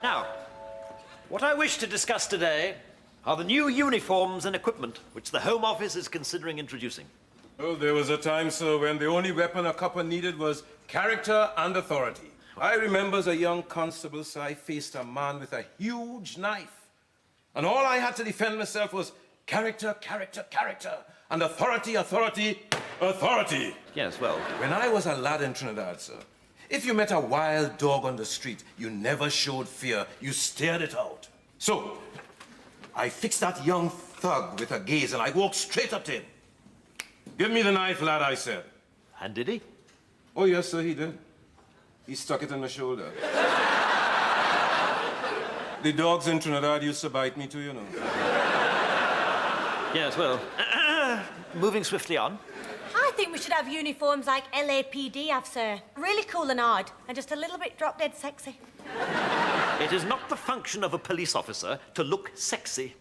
Now, what I wish to discuss today are the new uniforms and equipment which the Home Office is considering introducing. Oh, there was a time, sir, when the only weapon a copper needed was character and authority. I remember as a young constable, sir, I faced a man with a huge knife. And all I had to defend myself was character, character, character, and authority, authority, authority. Yes, well... When I was a lad in Trinidad, sir, if you met a wild dog on the street, you never showed fear. You stared it out. So, I fixed that young thug with a gaze, and I walked straight up to him. Give me the knife, lad, I said. And did he? Oh, yes, sir, he did. He stuck it in my shoulder. The dogs in Trinidad used to bite me too, you know. Yes, well, moving swiftly on. I think we should have uniforms like LAPD have, sir. Really cool and hard, and just a little bit drop-dead sexy. It is not the function of a police officer to look sexy.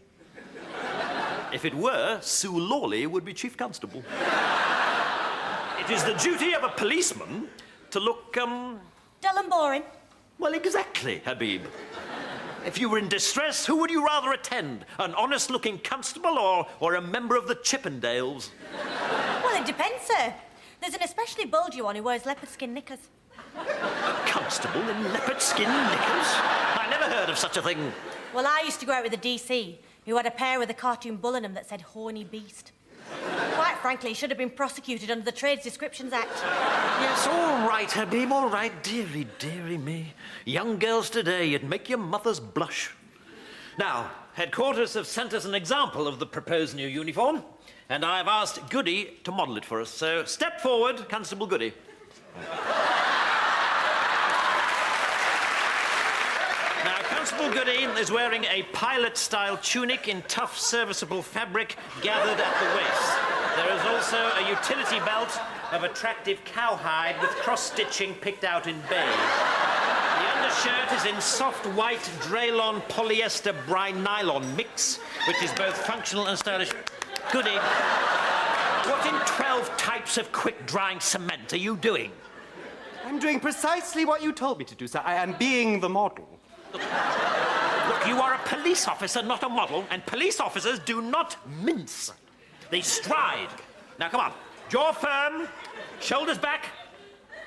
If it were, Sue Lawley would be chief constable. It is the duty of a policeman to look, Dull and boring. well, exactly, Habib. If you were in distress, who would you rather attend? An honest-looking constable or a member of the Chippendales? Well, it depends, sir. There's an especially bulgy one who wears leopard skin knickers. A constable in leopard skin knickers? I never heard of such a thing. Well, I used to go out with a DC who had a pair with a cartoon bull in them that said horny beast. Quite frankly, he should have been prosecuted under the Trades Descriptions Act. Yes, all right, Habib, all right. Dearie, dearie me. Young girls today, you'd make your mothers blush. Now, headquarters have sent us an example of the proposed new uniform, and I've asked Goody to model it for us. So step forward, Constable Goody. Now, Constable Goody is wearing a pilot-style tunic in tough, serviceable fabric gathered at the waist. There is also a utility belt of attractive cowhide with cross-stitching picked out in beige. The undershirt is in soft white Draylon polyester brine nylon mix, which is both functional and stylish. Goody, what in 12 types of quick-drying cement are you doing? I'm doing precisely what you told me to do, sir. I am being the model. Look, you are a police officer, not a model, and police officers do not mince. They stride. Now, come on. Jaw firm, shoulders back,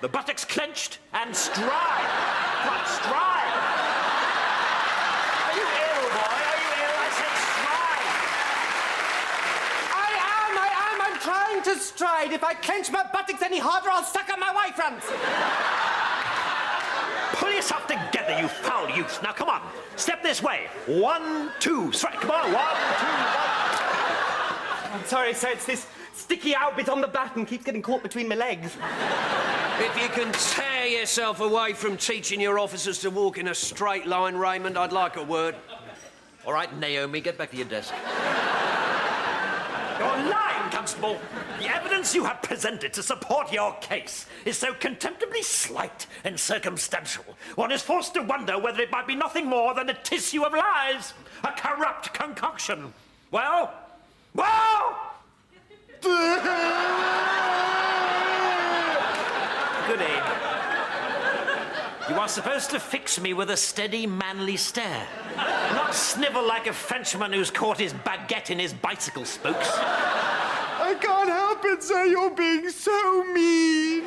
the buttocks clenched, and stride. Come on, stride. Are you ill, boy? Are you ill? I said stride. I'm trying to stride. If I clench my buttocks any harder, I'll suck up my white runs. Pull yourself together, you foul youth. Now, come on. Step this way. 1, 2, strike. Come on. 1, 2, 1. I'm sorry, sir. It's this sticky out bit on the baton keeps getting caught between my legs. If you can tear yourself away from teaching your officers to walk in a straight line, Raymond, I'd like a word. All right, Naomi, get back to your desk. You're lying, Constable. The evidence you have presented to support your case is so contemptibly slight and circumstantial. One is forced to wonder whether it might be nothing more than a tissue of lies, a corrupt concoction. Well? Goody. You are supposed to fix me with a steady, manly stare, not snivel like a Frenchman who's caught his baguette in his bicycle spokes. I can't help it, sir. You're being so mean.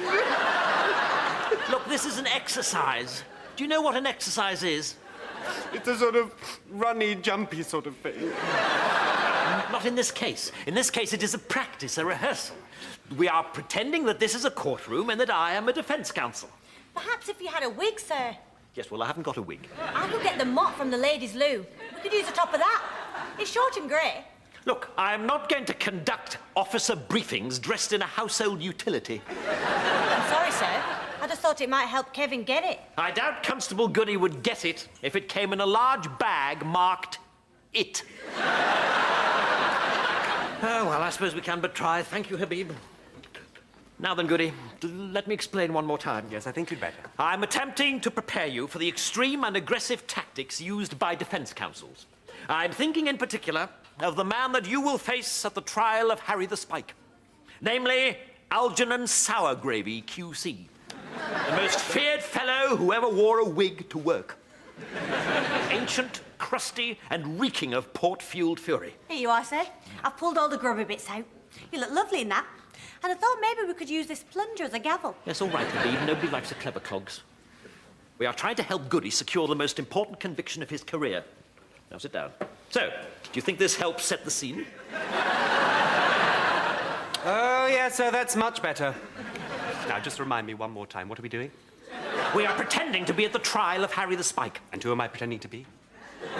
Look, this is an exercise. Do you know what an exercise is? It's a sort of runny, jumpy sort of thing. Not in this case. In this case, it is a practice, a rehearsal. We are pretending that this is a courtroom and that I am a defense counsel. Perhaps if you had a wig, sir. Yes, well, I haven't got a wig. I could get the mop from the ladies' loo. We could use the top of that. It's short and grey. Look, I am not going to conduct officer briefings dressed in a household utility. I'm sorry, sir. I just thought it might help Kevin get it. I doubt Constable Goody would get it if it came in a large bag marked IT. Oh, well, I suppose we can but try. Thank you, Habib. Now then, Goody, let me explain one more time. Yes, I think you'd better. I'm attempting to prepare you for the extreme and aggressive tactics used by defense counsels. I'm thinking in particular of the man that you will face at the trial of Harry the Spike. Namely, Algernon Sourgravy, QC. The most feared fellow who ever wore a wig to work. Ancient, crusty, and reeking of port-fueled fury. Here you are, sir. I've pulled all the grubby bits out. You look lovely in that. And I thought maybe we could use this plunger as a gavel. Yes, all right, Habib. Nobody likes a clever clogs. We are trying to help Goody secure the most important conviction of his career. Now sit down. So, do you think this helps set the scene? Oh, yeah, sir, that's much better. Now, just remind me one more time. What are we doing? We are pretending to be at the trial of Harry the Spike. And who am I pretending to be?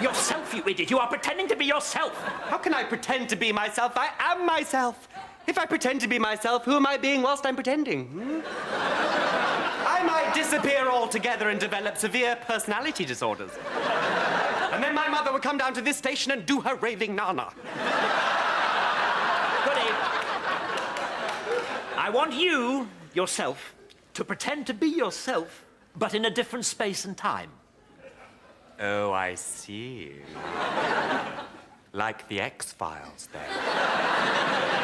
Yourself, you idiot. You are pretending to be yourself. How can I pretend to be myself? I am myself. If I pretend to be myself, who am I being whilst I'm pretending? I might disappear altogether and develop severe personality disorders. And then my mother would come down to this station and do her raving nana. Goody. I want you, yourself, to pretend to be yourself, but in a different space and time. Oh, I see. Like the X-Files, then.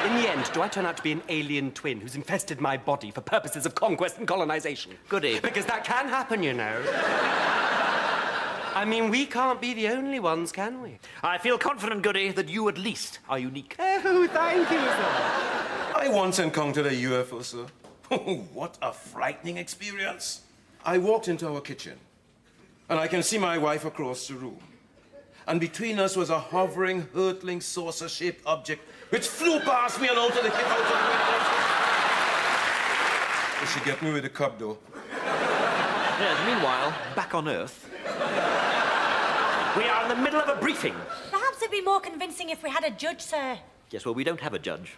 In the end, do I turn out to be an alien twin who's infested my body for purposes of conquest and colonization? Goody. Because that can happen, you know. I mean, we can't be the only ones, can we? I feel confident, Goody, that you at least are unique. Oh, thank you, sir. I once encountered a UFO, sir. What a frightening experience. I walked into our kitchen, and I can see my wife across the room. And between us was a hovering, hurtling, saucer-shaped object which flew past me and out of the window. Did she get me with the cup, though? Yes, meanwhile, back on Earth, we are in the middle of a briefing. Perhaps it'd be more convincing if we had a judge, sir. Yes, well, we don't have a judge.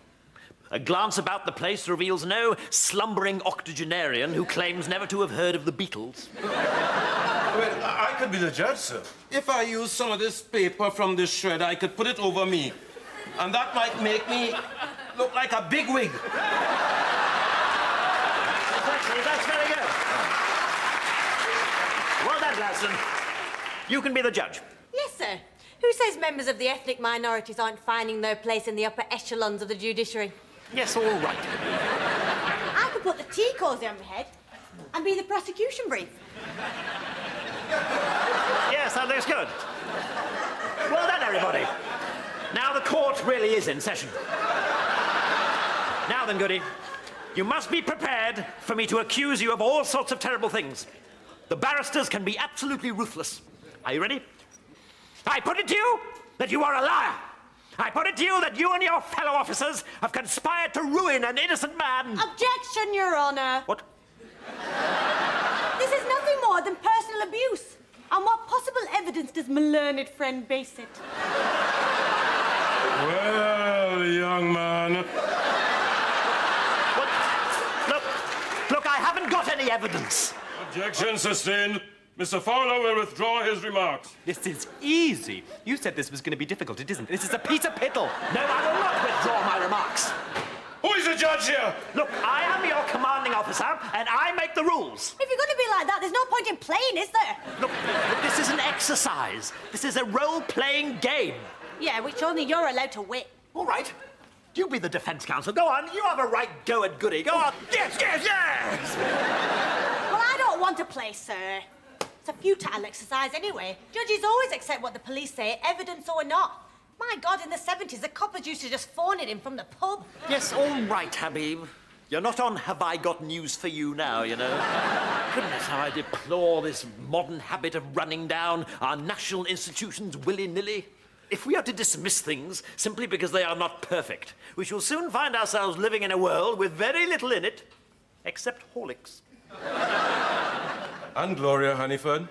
A glance about the place reveals no slumbering octogenarian who claims never to have heard of the Beatles. Well, I could be the judge, sir. If I use some of this paper from this shred, I could put it over me. And that might make me look like a bigwig. That's very good. Well done, Gladstone. You can be the judge. Yes, sir. Who says members of the ethnic minorities aren't finding their place in the upper echelons of the judiciary? Yes, all right. I could put the tea cozy on my head and be the prosecution brief. Yes, that looks good. Well done, everybody. Now the court really is in session. Now then, Goody, you must be prepared for me to accuse you of all sorts of terrible things. The barristers can be absolutely ruthless. Are you ready? I put it to you that you are a liar. I put it to you that you and your fellow officers have conspired to ruin an innocent man. Objection, Your Honour. What? This is nothing more than personal abuse. On what possible evidence does my learned friend base it? Well, young man. What? Look, I haven't got any evidence. Objection sustained. Mr. Fowler will withdraw his remarks. This is easy. You said this was going to be difficult. It isn't. This is a piece of piddle. No, I will not withdraw my remarks. Who is the judge here? Look, I am your commanding officer, and I make the rules. If you're going to be like that, there's no point in playing, is there? Look, this is an exercise. This is a role-playing game. Yeah, which only you're allowed to win. All right. You be the defense counsel. Go on. You have a right go at Goody. Go on. Yes, yes, yes! Well, I don't want to play, sir. It's a futile exercise anyway. Judges always accept what the police say, evidence or not. My God, in the 70s, the coppers used to just phone it in from the pub. Yes, all right, Habib. You're not on Have I Got News for You now, you know. Goodness, how I deplore this modern habit of running down our national institutions willy-nilly. If we are to dismiss things simply because they are not perfect, we shall soon find ourselves living in a world with very little in it, except Horlicks. And Gloria Honeyford.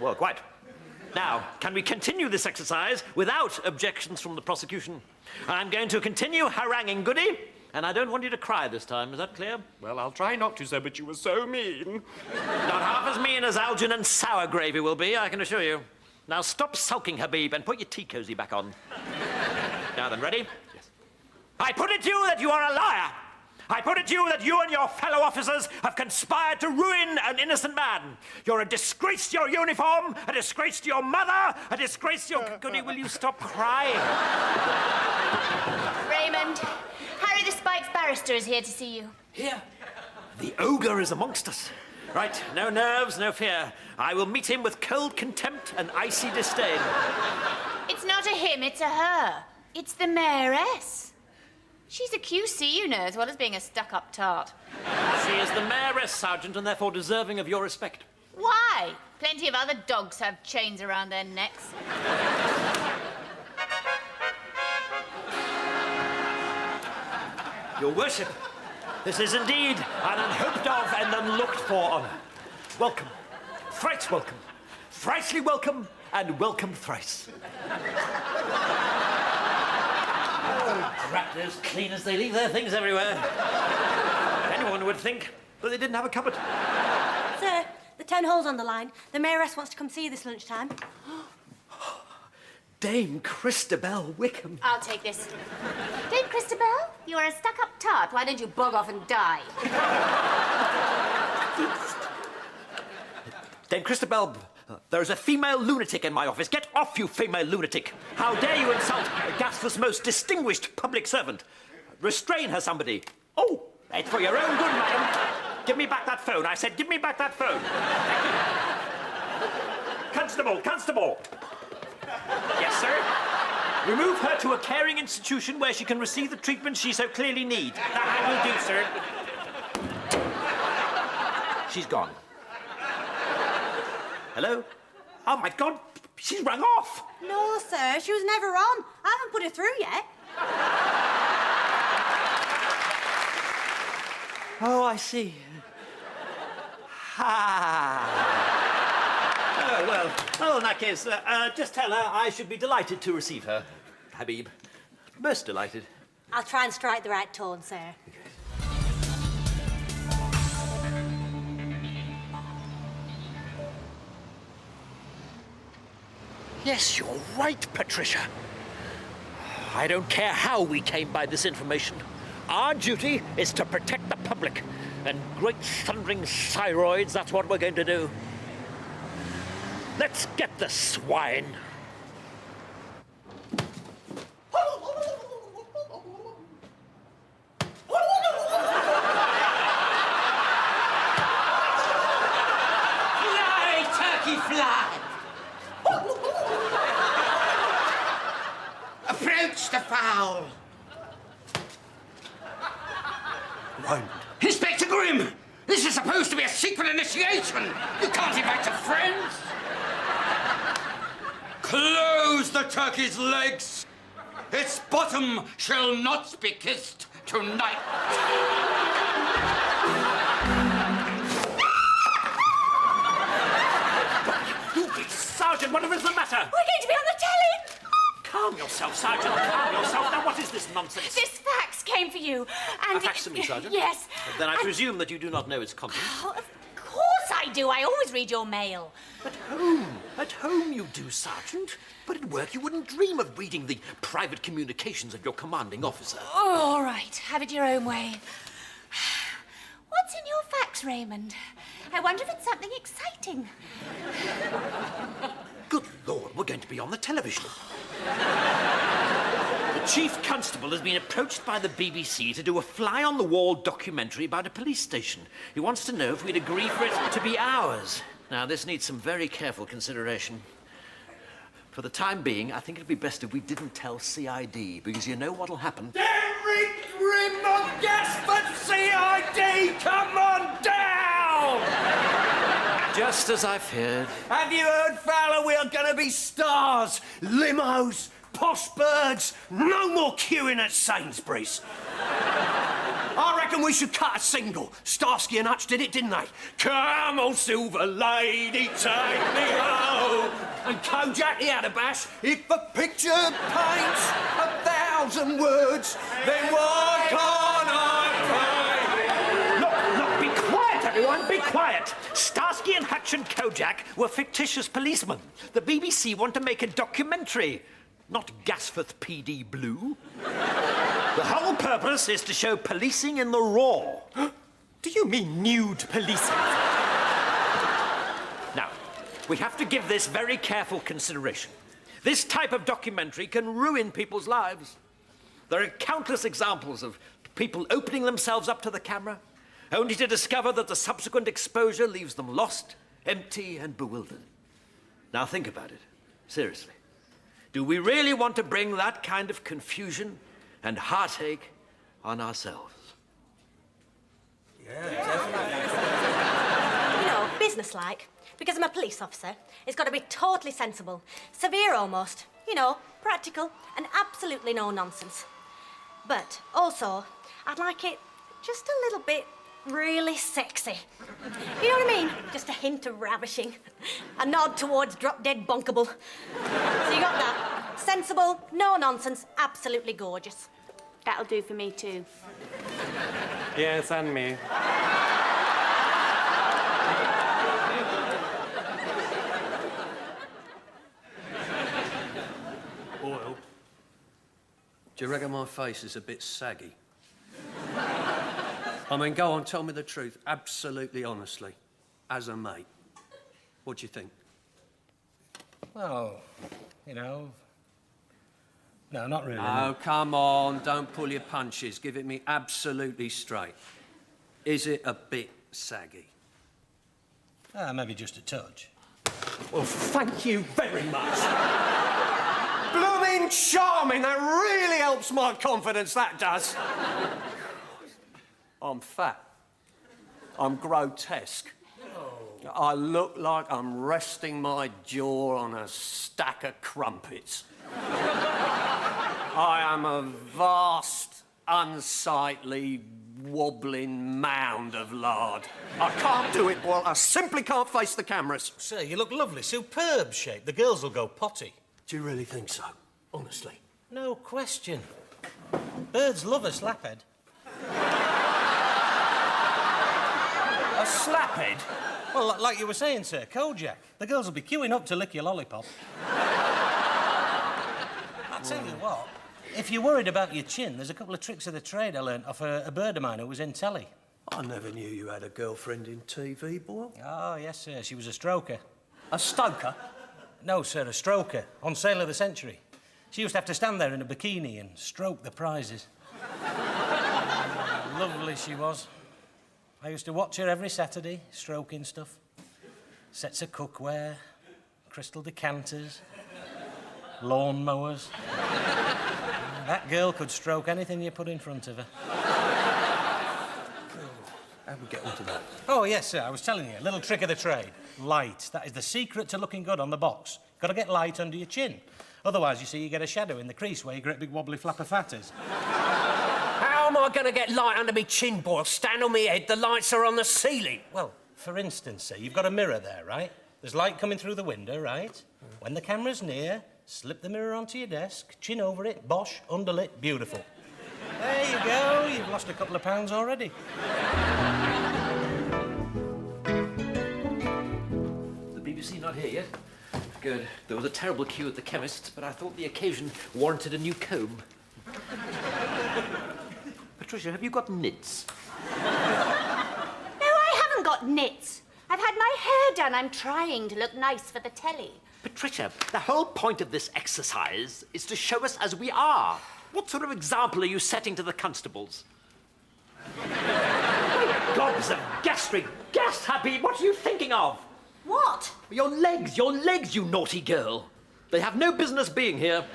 Well, quite. Now, can we continue this exercise without objections from the prosecution? I'm going to continue haranguing Goody, and I don't want you to cry this time. Is that clear? Well, I'll try not to, sir, but you were so mean. Not half as mean as Algernon sour gravy will be, I can assure you. Now stop sulking, Habib, and put your tea cozy back on. Now then, ready? Yes. I put it to you that you are a liar. I put it to you that you and your fellow officers have conspired to ruin an innocent man. You're a disgrace to your uniform, a disgrace to your mother, a disgrace to your... Goody, will you stop crying? Raymond, Harry the Spike's barrister is here to see you. Here, the ogre is amongst us. Right, no nerves, no fear. I will meet him with cold contempt and icy disdain. It's not a him, it's a her. It's the mayoress. She's a QC, you know, as well as being a stuck-up tart. She is the mayoress, Sergeant, and therefore deserving of your respect. Why? Plenty of other dogs have chains around their necks. Your worship, this is indeed an unhoped of and unlooked for honour. Welcome, thrice welcome, thricely welcome, and welcome thrice. Oh, crap, they're as clean as they leave their things everywhere. Anyone would think that they didn't have a cupboard. Sir, the 10 holes on the line. The mayoress wants to come see you this lunchtime. Dame Christabel Wickham. I'll take this. Dame Christabel, you're a stuck-up tart. Why don't you bog off and die? Dame Christabel, there's a female lunatic in my office. Get off, you female lunatic. How dare you insult Gasforth's most distinguished public servant? Restrain her, somebody. Oh, it's for your own good, madam. Give me back that phone. I said, give me back that phone. Constable, constable. Yes, sir? Remove her to a caring institution where she can receive the treatment she so clearly needs. That will do, sir. She's gone. Hello? Oh, my God, she's rung off. No, sir, she was never on. I haven't put her through yet. Oh, I see. Ha! Oh, well, in that case, just tell her I should be delighted to receive her. Habib. Most delighted. I'll try and strike the right tone, sir. Yes, you're right, Patricia. I don't care how we came by this information. Our duty is to protect the public. And great thundering cyroids, that's what we're going to do. Let's get the swine. Fly, turkey, fly! Approach the fowl. Raymond. Inspector Grimm, this is supposed to be a secret initiation. You can't invite your friends. Close the turkey's legs. Its bottom shall not be kissed tonight. Sergeant, whatever is the matter? We're going to be on the telly! Calm yourself, Sergeant. Calm yourself. Now, what is this nonsense? This fax came for you, and... A facsimile, Sergeant? Yes. Then I presume that you do not know its contents. Oh, of course I do. I always read your mail. At home. At home you do, Sergeant. But at work you wouldn't dream of reading the private communications of your commanding officer. Oh, all right. Have it your own way. What's in your fax, Raymond? I wonder if it's something exciting. Good Lord, we're going to be on the television. The Chief Constable has been approached by the BBC to do a fly-on-the-wall documentary about a police station. He wants to know if we'd agree for it to be ours. Now, this needs some very careful consideration. For the time being, I think it'd be best if we didn't tell CID, because you know what'll happen. Derek Grimm of Gasford CID, come on down! Just as I feared. Have you heard, fella? We are going to be stars. Limos, posh birds, no more queuing at Sainsbury's. I reckon we should cut a single. Starsky and Hutch did it, didn't they? Come on, silver lady, take me home. And Kojak, he had a bash. If a picture paints 1,000 words, then what can I Look, be quiet, everyone, be quiet. Starsky and Hutch and Kojak were fictitious policemen. The BBC want to make a documentary, not Gasforth PD Blue. The whole purpose is to show policing in the raw. Do you mean nude policing? Now, we have to give this very careful consideration. This type of documentary can ruin people's lives. There are countless examples of people opening themselves up to the camera, only to discover that the subsequent exposure leaves them lost, empty, and bewildered. Now think about it, seriously. Do we really want to bring that kind of confusion and heartache on ourselves? You know, businesslike, because I'm a police officer, it's got to be totally sensible, severe almost, you know, practical, and absolutely no nonsense. But also, I'd like it just a little bit really sexy. You know what I mean? Just a hint of ravishing, a nod towards drop-dead bonkable. So you got that? Sensible, no nonsense, absolutely gorgeous. That'll do for me too. Yes, and me. Oil. Do you reckon my face is a bit saggy? I mean, go on, tell me the truth, absolutely honestly, as a mate. What do you think? Well, you know... No, not really. Oh, come on, don't pull your punches. Give it me absolutely straight. Is it a bit saggy? Maybe just a touch. Well, thank you very much. Blooming charming, that really helps my confidence, that does. I'm fat. I'm grotesque. I look like I'm resting my jaw on a stack of crumpets. I am a vast, unsightly, wobbling mound of lard. I can't do it, Boyle. I simply can't face the cameras. Sir, you look lovely. Superb shape. The girls will go potty. Do you really think so? Honestly? No question. Birds love a slaphead. A slaphead? Well, like you were saying, sir, Kojak. The girls will be queuing up to lick your lollipop. I tell you what, if you're worried about your chin, there's a couple of tricks of the trade I learnt off a bird of mine who was in telly. I never knew you had a girlfriend in TV, Boyle. Oh, yes, sir. She was a stroker. A stoker? No, sir, a stroker. On Sale of the Century. She used to have to stand there in a bikini and stroke the prizes. Lovely she was. I used to watch her every Saturday, stroking stuff. Sets of cookware, crystal decanters, lawn mowers. That girl could stroke anything you put in front of her. How do we get onto that? Oh, yes, sir, I was telling you, a little trick of the trade. Light. That is the secret to looking good on the box. Got to get light under your chin. Otherwise, you see, you get a shadow in the crease where your great big wobbly flap of fat is. How am I going to get light under me chin, Boyle? Stand on me head, the lights are on the ceiling. Well, for instance, sir, you've got a mirror there, right? There's light coming through the window, right? When the camera's near, slip the mirror onto your desk, chin over it, bosh, underlit, beautiful. There you go, you've lost a couple of pounds already. The BBC not here yet? Good. There was a terrible queue at the chemist's, but I thought the occasion warranted a new comb. Patricia, have you got nits? No, I haven't got nits. I've had my hair done. I'm trying to look nice for the telly. Patricia, the whole point of this exercise is to show us as we are. What sort of example are you setting to the constables? Gobs of gastric gas, Happy! What are you thinking of? What? Your legs, you naughty girl. They have no business being here.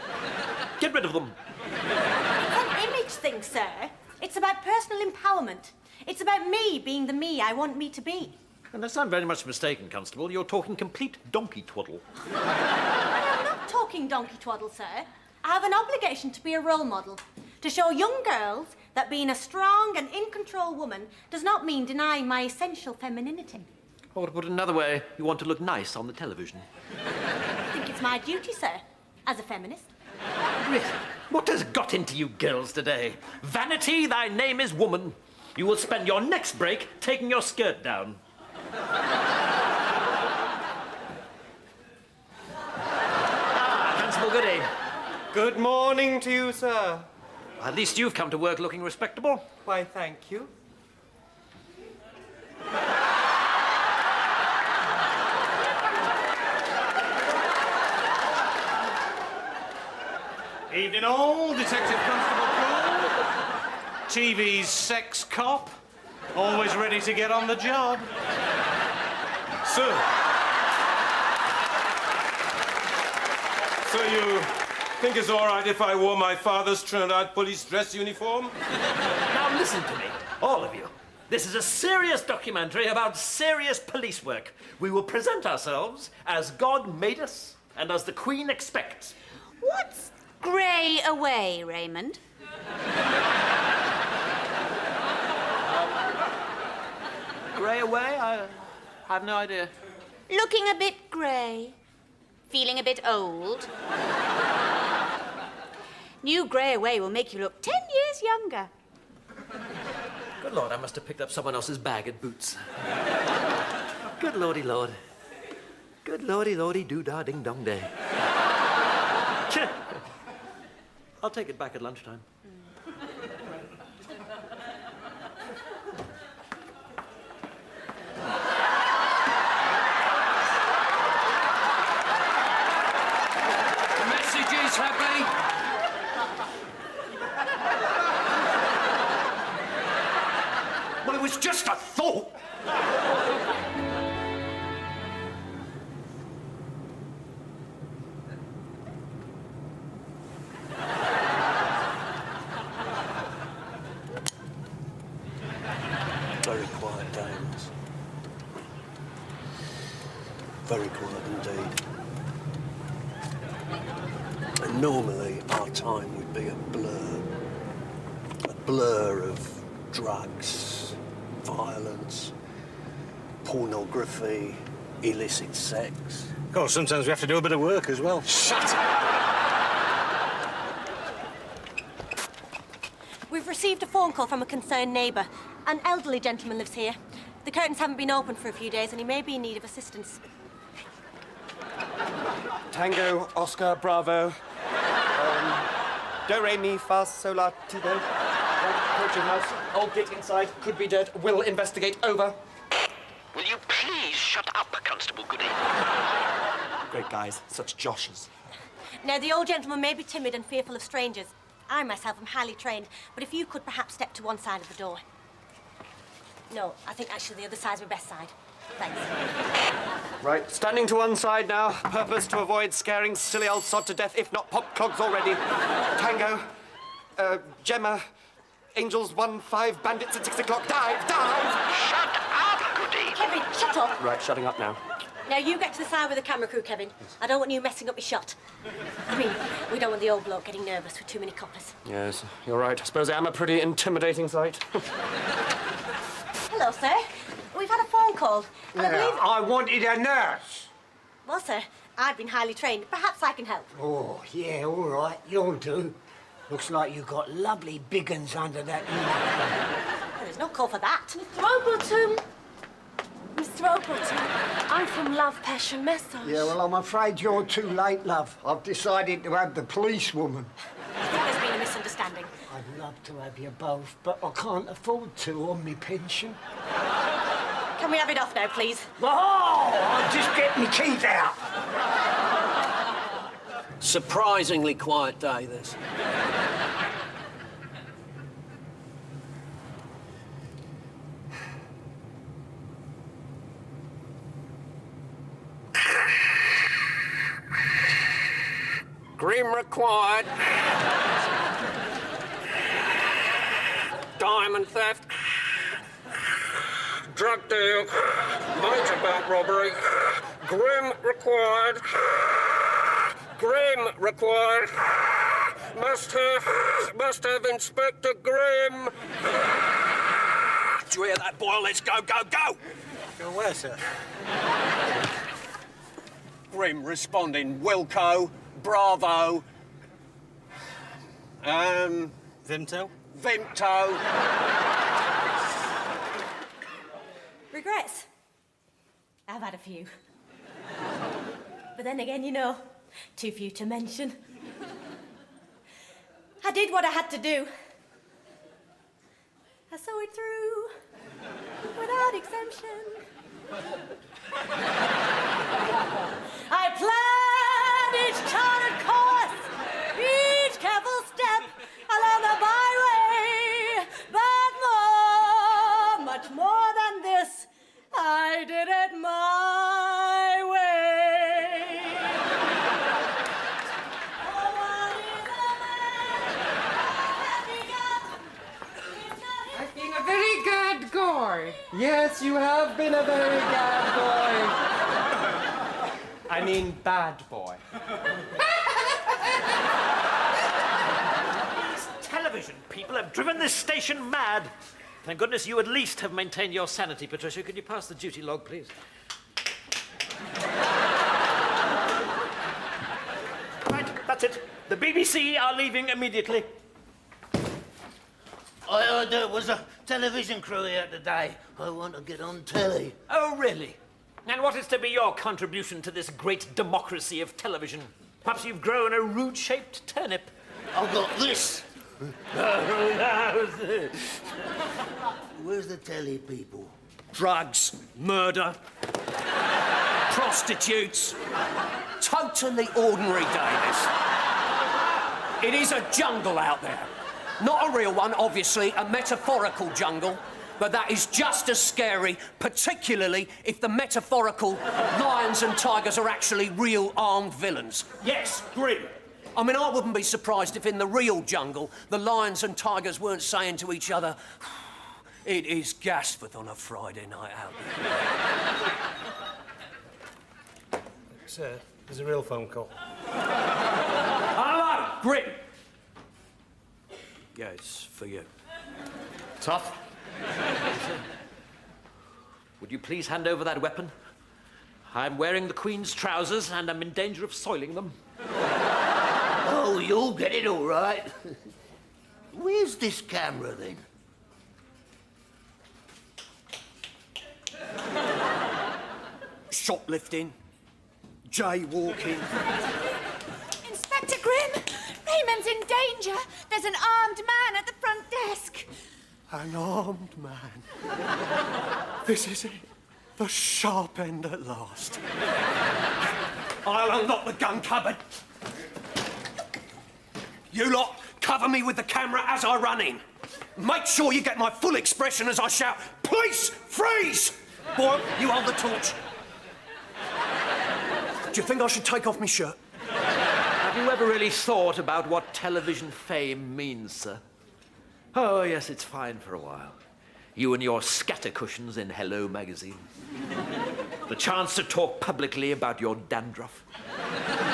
Get rid of them. It's an image thing, sir. It's about personal empowerment. It's about me being the me I want me to be. Unless I'm very much mistaken, Constable, you're talking complete donkey twaddle. I am not talking donkey twaddle, sir. I have an obligation to be a role model, to show young girls that being a strong and in-control woman does not mean denying my essential femininity. Or to put it another way, you want to look nice on the television. I think it's my duty, sir, as a feminist. Really? What has got into you girls today? Vanity, thy name is woman. You will spend your next break taking your skirt down. Constable Goody. Good morning to you, sir. At least you've come to work looking respectable. Why, thank you. Evening all, Detective Constable Cole. TV's sex cop. Always ready to get on the job. Sir, you think it's all right if I wore my father's Trinidad police dress uniform? Now listen to me, all of you. This is a serious documentary about serious police work. We will present ourselves as God made us and as the Queen expects. What's grey away, Raymond? Grey away? I have no idea. Looking a bit grey. Feeling a bit old. New grey away will make you look 10 years younger. Good Lord, I must have picked up someone else's bag at Boots. Good Lordy Lord. Good Lordy Lordy doo-dah ding dong day. I'll take it back at lunchtime. Messages, Happy? Well, it was just a thought. Very quiet day, Miss. Very quiet indeed. And normally our time would be a blur of drugs, violence, pornography, illicit sex. Of course, sometimes we have to do a bit of work as well. Shut up! We've received a phone call from a concerned neighbour. An elderly gentleman lives here. The curtains haven't been open for a few days and he may be in need of assistance. Tango, Oscar, Bravo. Do, re, mi, fa, sol, la, ti, do. Approaching house. Old git inside. Could be dead. Will investigate. Over. Will you please shut up, Constable Goody? Great guys. Such joshes. Now, the old gentleman may be timid and fearful of strangers. I myself am highly trained, but if you could perhaps step to one side of the door. No, I think actually the other side's my best side. Thanks. Right. Standing to one side now. Purpose to avoid scaring silly old sod to death, if not pop clogs already. Tango. Gemma. Angels 1-5. Bandits at 6 o'clock. Dive! Shut up, Goody! Kevin, shut up. Right, shutting up now. Now, you get to the side with the camera crew, Kevin. I don't want you messing up your shot. I mean, we don't want the old bloke getting nervous with too many coppers. Yes, you're right. I suppose I am a pretty intimidating sight. Hello, sir. We've had a phone call. And I believe... I wanted a nurse. Well, sir, I've been highly trained. Perhaps I can help. Oh, yeah, all right, you'll do. Looks like you've got lovely big uns under that uniform. There's no call for that. Mr. Ogleton. Mr. Ogleton, I'm from Love Passion Message. Yeah, well, I'm afraid you're too late, love. I've decided to have the policewoman. I think there's been a misunderstanding. I'd love to have you both, but I can't afford to on me pension. Can we have it off now, please? Oh, I'll just get my teeth out. Surprisingly quiet day, this. Grim required. Diamond theft. Drug deal. Major bank robbery. Grim required. Grim required. Must have Inspector Grim. Do you hear that, boy? Let's go, go, go! Go where, sir? Grim responding. Wilco. Bravo. Vimto? Vimto. Regrets? I've had a few. But then again, you know, too few to mention. I did what I had to do. I saw it through without exemption. I planned each charted course, each careful step along the byway, but more, much Yes, you have been a very bad boy. I mean, bad boy. These television people have driven this station mad. Thank goodness you at least have maintained your sanity, Patricia. Could you pass the duty log, please? Right, that's it. The BBC are leaving immediately. I heard there was a television crew here today. I want to get on telly. Oh, really? And what is to be your contribution to this great democracy of television? Perhaps you've grown a rude-shaped turnip. I've got this. Where's the telly people? Drugs, murder, prostitutes. Totally ordinary day, this. It is a jungle out there. Not a real one, obviously, a metaphorical jungle. But that is just as scary, particularly if the metaphorical lions and tigers are actually real armed villains. Yes, Grim. I mean, I wouldn't be surprised if in the real jungle, the lions and tigers weren't saying to each other, it is Gasforth on a Friday night out. Sir, there's a real phone call. Hello, Grim. Yeah, it's for you. Tough. Would you please hand over that weapon? I'm wearing the Queen's trousers and I'm in danger of soiling them. Oh, you'll get it all right. Where's this camera, then? Shoplifting, jaywalking. Inspector Grimm, Raymond's in danger. There's an armed man at the front desk. An armed man. This is it. The sharp end at last. I'll unlock the gun cupboard. You lot, cover me with the camera as I run in. Make sure you get my full expression as I shout, "Police, freeze!" Boy, you hold the torch. Do you think I should take off my shirt? Have you ever really thought about what television fame means, sir? Oh, yes, it's fine for a while. You and your scatter cushions in Hello magazine. The chance to talk publicly about your dandruff.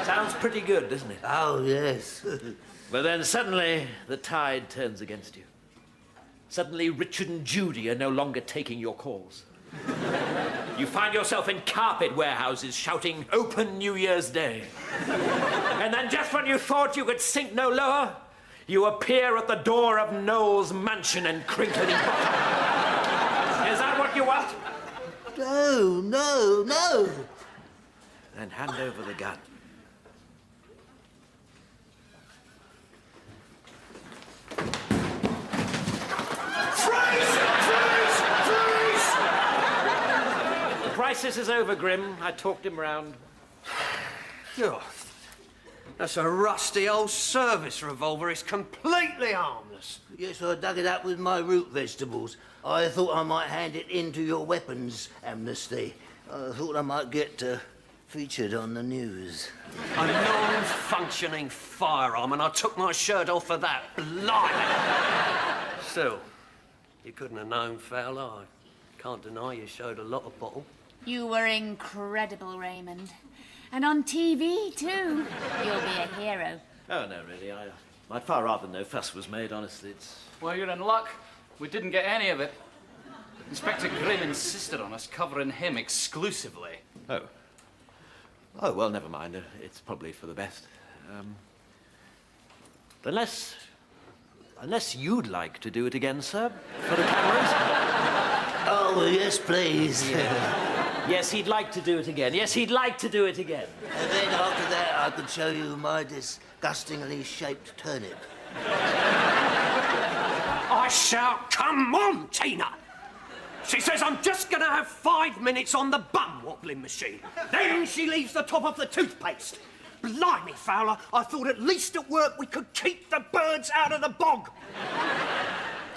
Sounds pretty good, doesn't it? Oh, yes. But then suddenly the tide turns against you. Suddenly Richard and Judy are no longer taking your calls. You find yourself in carpet warehouses shouting, "Open New Year's Day." And then just when you thought you could sink no lower, you appear at the door of Noel's mansion in Crinkly Bottom. Is that what you want? No, no, no. Then hand over the gun. Freeze! Freeze! Freeze! The crisis is over, Grimm. I talked him round. Oh, that's a rusty old service revolver. It's completely harmless. Yes, I dug it up with my root vegetables. I thought I might hand it into your weapons amnesty. I thought I might get featured on the news. A non-functioning firearm, and I took my shirt off for that. Blimey! Still, you couldn't have known, Fowler. I can't deny you showed a lot of bottle. You were incredible, Raymond. And on TV, too. You'll be a hero. Oh, no, really. I'd far rather no fuss was made, honestly. Well, you're in luck. We didn't get any of it. Inspector Grimm insisted on us covering him exclusively. Oh. Oh, well, never mind. It's probably for the best. Unless you'd like to do it again, sir, for the cameras. Oh, yes, please. Yes, he'd like to do it again. Yes, he'd like to do it again. And then after that, I could show you my disgustingly shaped turnip. I shout, "Come on, Tina!" She says I'm just gonna have 5 minutes on the bum wobbling machine. Then she leaves the top off the toothpaste. Blimey, Fowler, I thought at least at work we could keep the birds out of the bog.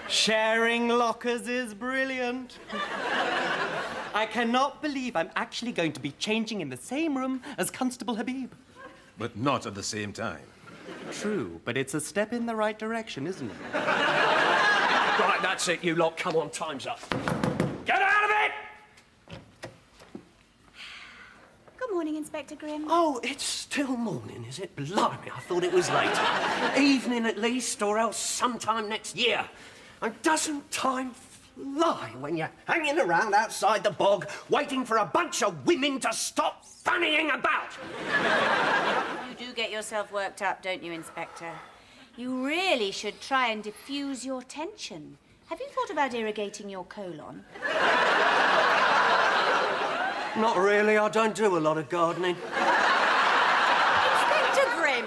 Sharing lockers is brilliant. I cannot believe I'm actually going to be changing in the same room as Constable Habib. But not at the same time. True, but it's a step in the right direction, isn't it? Right, that's it, you lot. Come on, time's up. Get out Inspector Grimm? Oh, it's still morning, is it? Blimey, I thought it was late. Evening at least, or else sometime next year. And doesn't time fly when you're hanging around outside the bog, waiting for a bunch of women to stop fannying about? You do get yourself worked up, don't you, Inspector? You really should try and diffuse your tension. Have you thought about irrigating your colon? Not really, I don't do a lot of gardening. Inspector Grimm,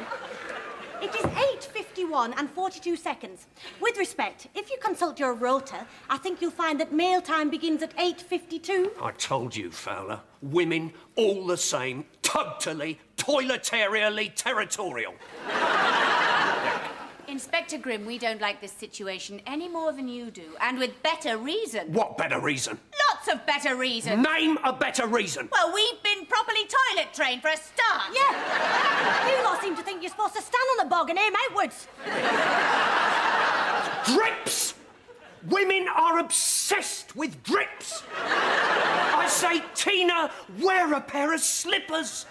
it is 8:51 and 42 seconds. With respect, if you consult your rota, I think you'll find that mail time begins at 8:52. I told you, Fowler. Women, all the same, totally, toiletarially territorial. Inspector Grimm, we don't like this situation any more than you do, and with better reason. What better reason? Lots of better reason. Name a better reason. Well, we've been properly toilet trained for a start. Yeah. You lot seem to think you're supposed to stand on the bog and aim outwards. Drips! Women are obsessed with drips. I say, Tina, wear a pair of slippers.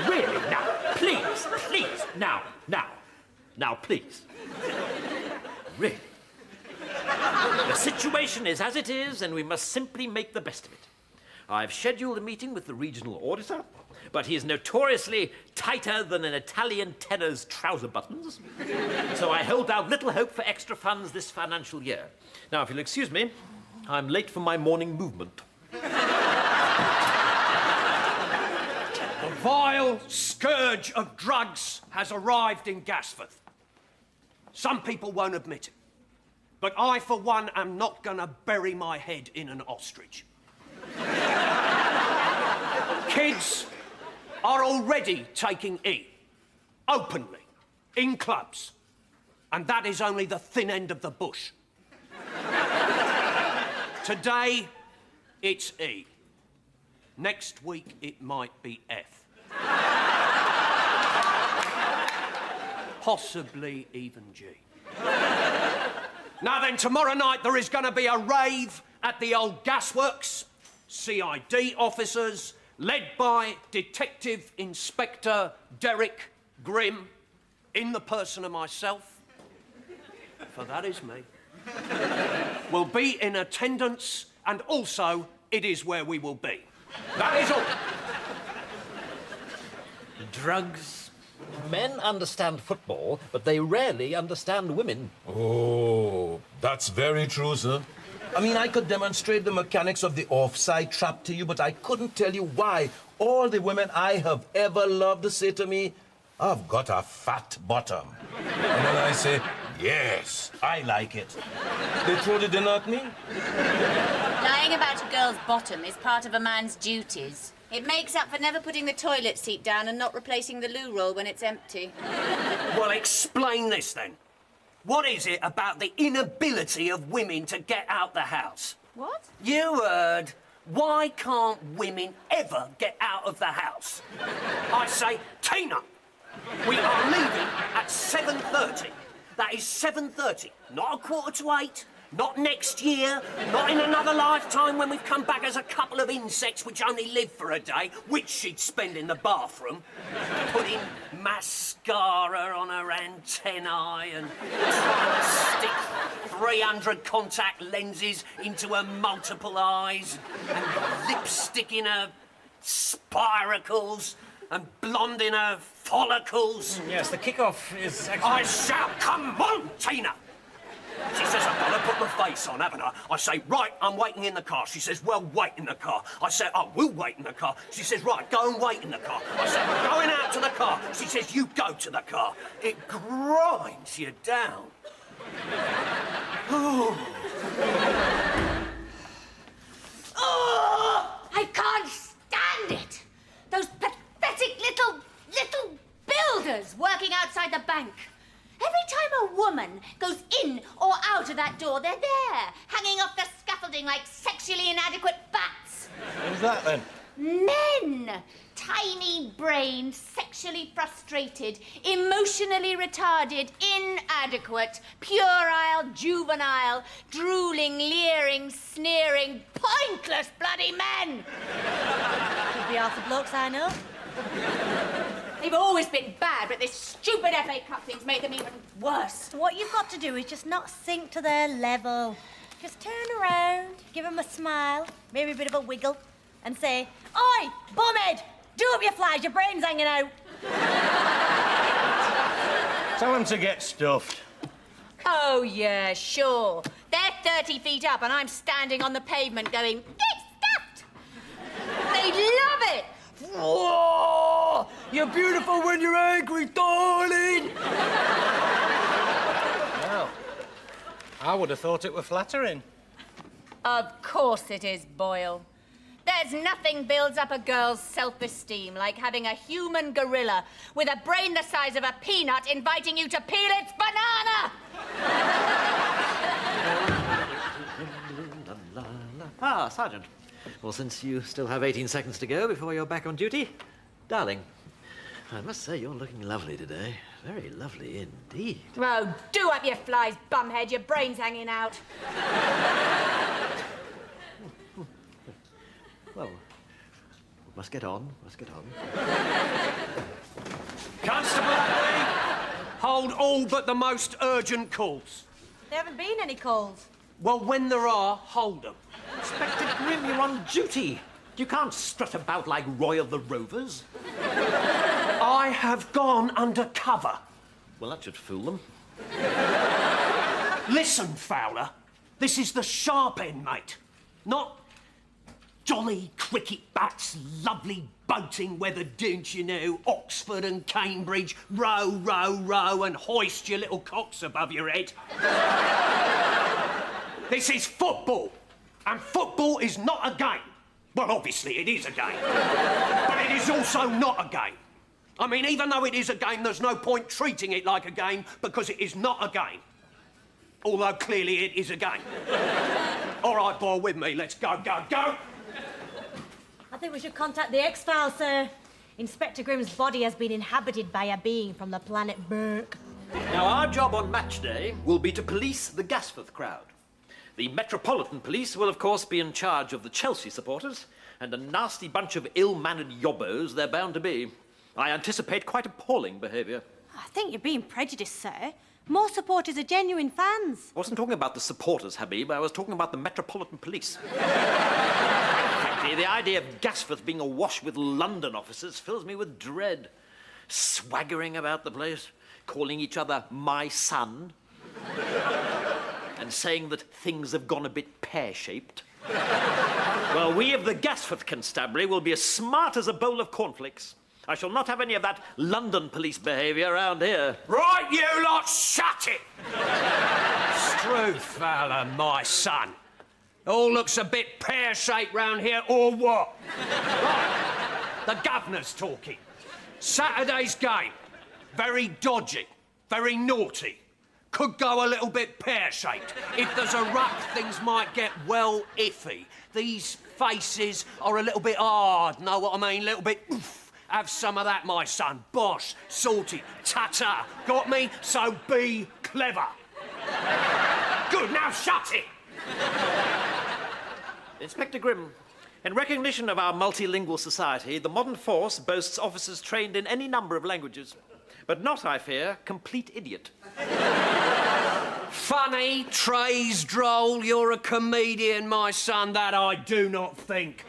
Really, now, please, now, please. Really. The situation is as it is, and we must simply make the best of it. I've scheduled a meeting with the regional auditor, but he is notoriously tighter than an Italian tenor's trouser buttons, so I hold out little hope for extra funds this financial year. Now, if you'll excuse me, I'm late for my morning movement. The vile scourge of drugs has arrived in Gasforth. Some people won't admit it, but I, for one, am not going to bury my head in an ostrich. Kids are already taking E, openly, in clubs, and that is only the thin end of the bush. Today, it's E. Next week, it might be F. Possibly even G. Now then, tomorrow night there is going to be a rave at the old gasworks. CID officers, led by Detective Inspector Derek Grimm, in the person of myself, for that is me, will be in attendance, and also it is where we will be. That is all. Drugs. Men understand football, but they rarely understand women. Oh, that's very true, sir. I mean, I could demonstrate the mechanics of the offside trap to you, but I couldn't tell you why all the women I have ever loved say to me, I've got a fat bottom. And then I say, yes, I like it. They throw the dinner at me. Lying about a girl's bottom is part of a man's duties. It makes up for never putting the toilet seat down and not replacing the loo roll when it's empty. Well, explain this then. What is it about the inability of women to get out the house? What? You heard. Why can't women ever get out of the house? I say, Tina, we are leaving at 7:30. That is 7:30, not 7:45, not next year, not in another lifetime when we've come back as a couple of insects which only live for a day, which she'd spend in the bathroom, putting mascara on her antennae and trying to stick 300 contact lenses into her multiple eyes and lipstick in her spiracles and blonde in her follicles. Yes, the kick-off is actually... I shout, come on, Tina! She says, I've got to put my face on, haven't I? I say, right, I'm waiting in the car. She says, well, wait in the car. I say, I will wait in the car. She says, right, go and wait in the car. I say, we're going out to the car. She says, you go to the car. It grinds you down. Oh, I can't stand it! Those pathetic little builders working outside the bank. Every time a woman goes in or out of that door, they're there, hanging off the scaffolding like sexually inadequate bats. Who's that then? Men! tiny-brained, sexually frustrated, emotionally retarded, inadequate, puerile, juvenile, drooling, leering, sneering, pointless bloody men! Could be half the blokes I know. They've always been bad, but this stupid FA Cup thing's made them even worse. What you've got to do is just not sink to their level. Just turn around, give them a smile, maybe a bit of a wiggle, and say, "Oi, bumhead, do up your flies, your brain's hanging out." Tell them to get stuffed. Oh, yeah, sure. They're 30 feet up and I'm standing on the pavement going, "Get stuffed!" They love it! Whoa! You're beautiful when you're angry, darling! Well, I would have thought it were flattering. Of course it is, Boyle. There's nothing builds up a girl's self-esteem like having a human gorilla with a brain the size of a peanut inviting you to peel its banana! Ah, Sergeant. Well, since you still have 18 seconds to go before you're back on duty, darling, I must say you're looking lovely today. Very lovely indeed. Oh, do up your flies, bumhead. Your brain's hanging out. Well, must get on, must get on. Constable Abbey, hold all but the most urgent calls. There haven't been any calls. Well, when there are, hold them. Inspector Grimm, you're on duty. You can't strut about like Roy of the Rovers. I have gone undercover. Well, that should fool them. Listen, Fowler, this is the sharp end, mate. Not jolly cricket bats, lovely boating weather dunes, you know, Oxford and Cambridge, row, row, row, and hoist your little cocks above your head. This is football, and football is not a game. Well, obviously it is a game, but it is also not a game. I mean, even though it is a game, there's no point treating it like a game because it is not a game. Although clearly it is a game. All right, boy, with me. Let's go, go, go. I think we should contact the X-Files, sir. Inspector Grimm's body has been inhabited by a being from the planet Burke. Now, our job on match day will be to police the Gasforth crowd. The Metropolitan Police will, of course, be in charge of the Chelsea supporters, and a nasty bunch of ill-mannered yobbos they're bound to be. I anticipate quite appalling behaviour. I think you're being prejudiced, sir. More supporters are genuine fans. I wasn't talking about the supporters, Habib. I was talking about the Metropolitan Police. Frankly, the idea of Gasforth being awash with London officers fills me with dread. Swaggering about the place, calling each other my son, and saying that things have gone a bit pear-shaped. Well, we of the Gasforth Constabulary will be as smart as a bowl of cornflakes. I shall not have any of that London police behaviour around here. Right, you lot, shut it! Struth, Fowler, my son. All looks a bit pear-shaped round here, or what? Right, the governor's talking. Saturday's game. Very dodgy, very naughty. Could go a little bit pear-shaped. If there's a ruck, things might get well iffy. These faces are a little bit hard, know what I mean? A little bit oof. Have some of that, my son. Bosh, salty, ta-ta. Got me? So be clever. Good, now shut it! Inspector Grimm, in recognition of our multilingual society, the modern force boasts officers trained in any number of languages, but not, I fear, complete idiot. Funny, trays droll, you're a comedian, my son, that I do not think.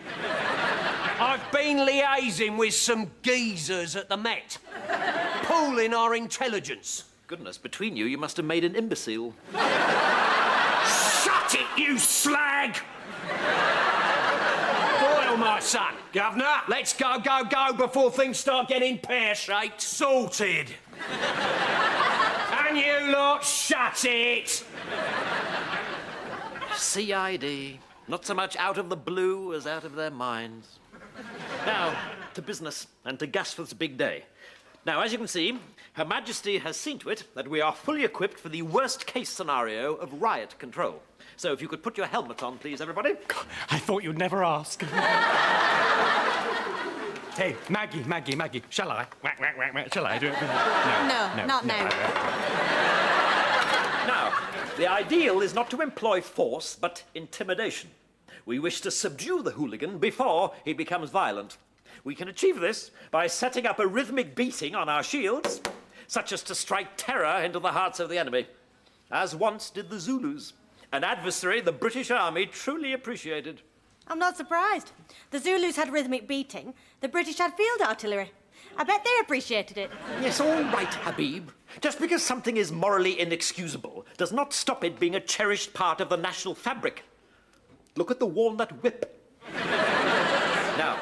I've been liaising with some geezers at the Met, pooling our intelligence. Goodness, between you, you must have made an imbecile. Shut it, you slag! Boyle, my son. Governor? Let's go, go, go before things start getting pear-shaped. Sorted. And you lot, shut it! CID. Not so much out of the blue as out of their minds. Now, to business and to Gasforth's big day. Now, as you can see, Her Majesty has seen to it that we are fully equipped for the worst-case scenario of riot control. So if you could put your helmet on, please, everybody. I thought you'd never ask. Hey, Maggie, shall I? Shall I do it? No, not now. Now, the ideal is not to employ force, but intimidation. We wish to subdue the hooligan before he becomes violent. We can achieve this by setting up a rhythmic beating on our shields, such as to strike terror into the hearts of the enemy, as once did the Zulus, an adversary the British Army truly appreciated. I'm not surprised. The Zulus had rhythmic beating, the British had field artillery. I bet they appreciated it. Yes, all right, Habib. Just because something is morally inexcusable does not stop it being a cherished part of the national fabric. Look at the walnut whip. Now,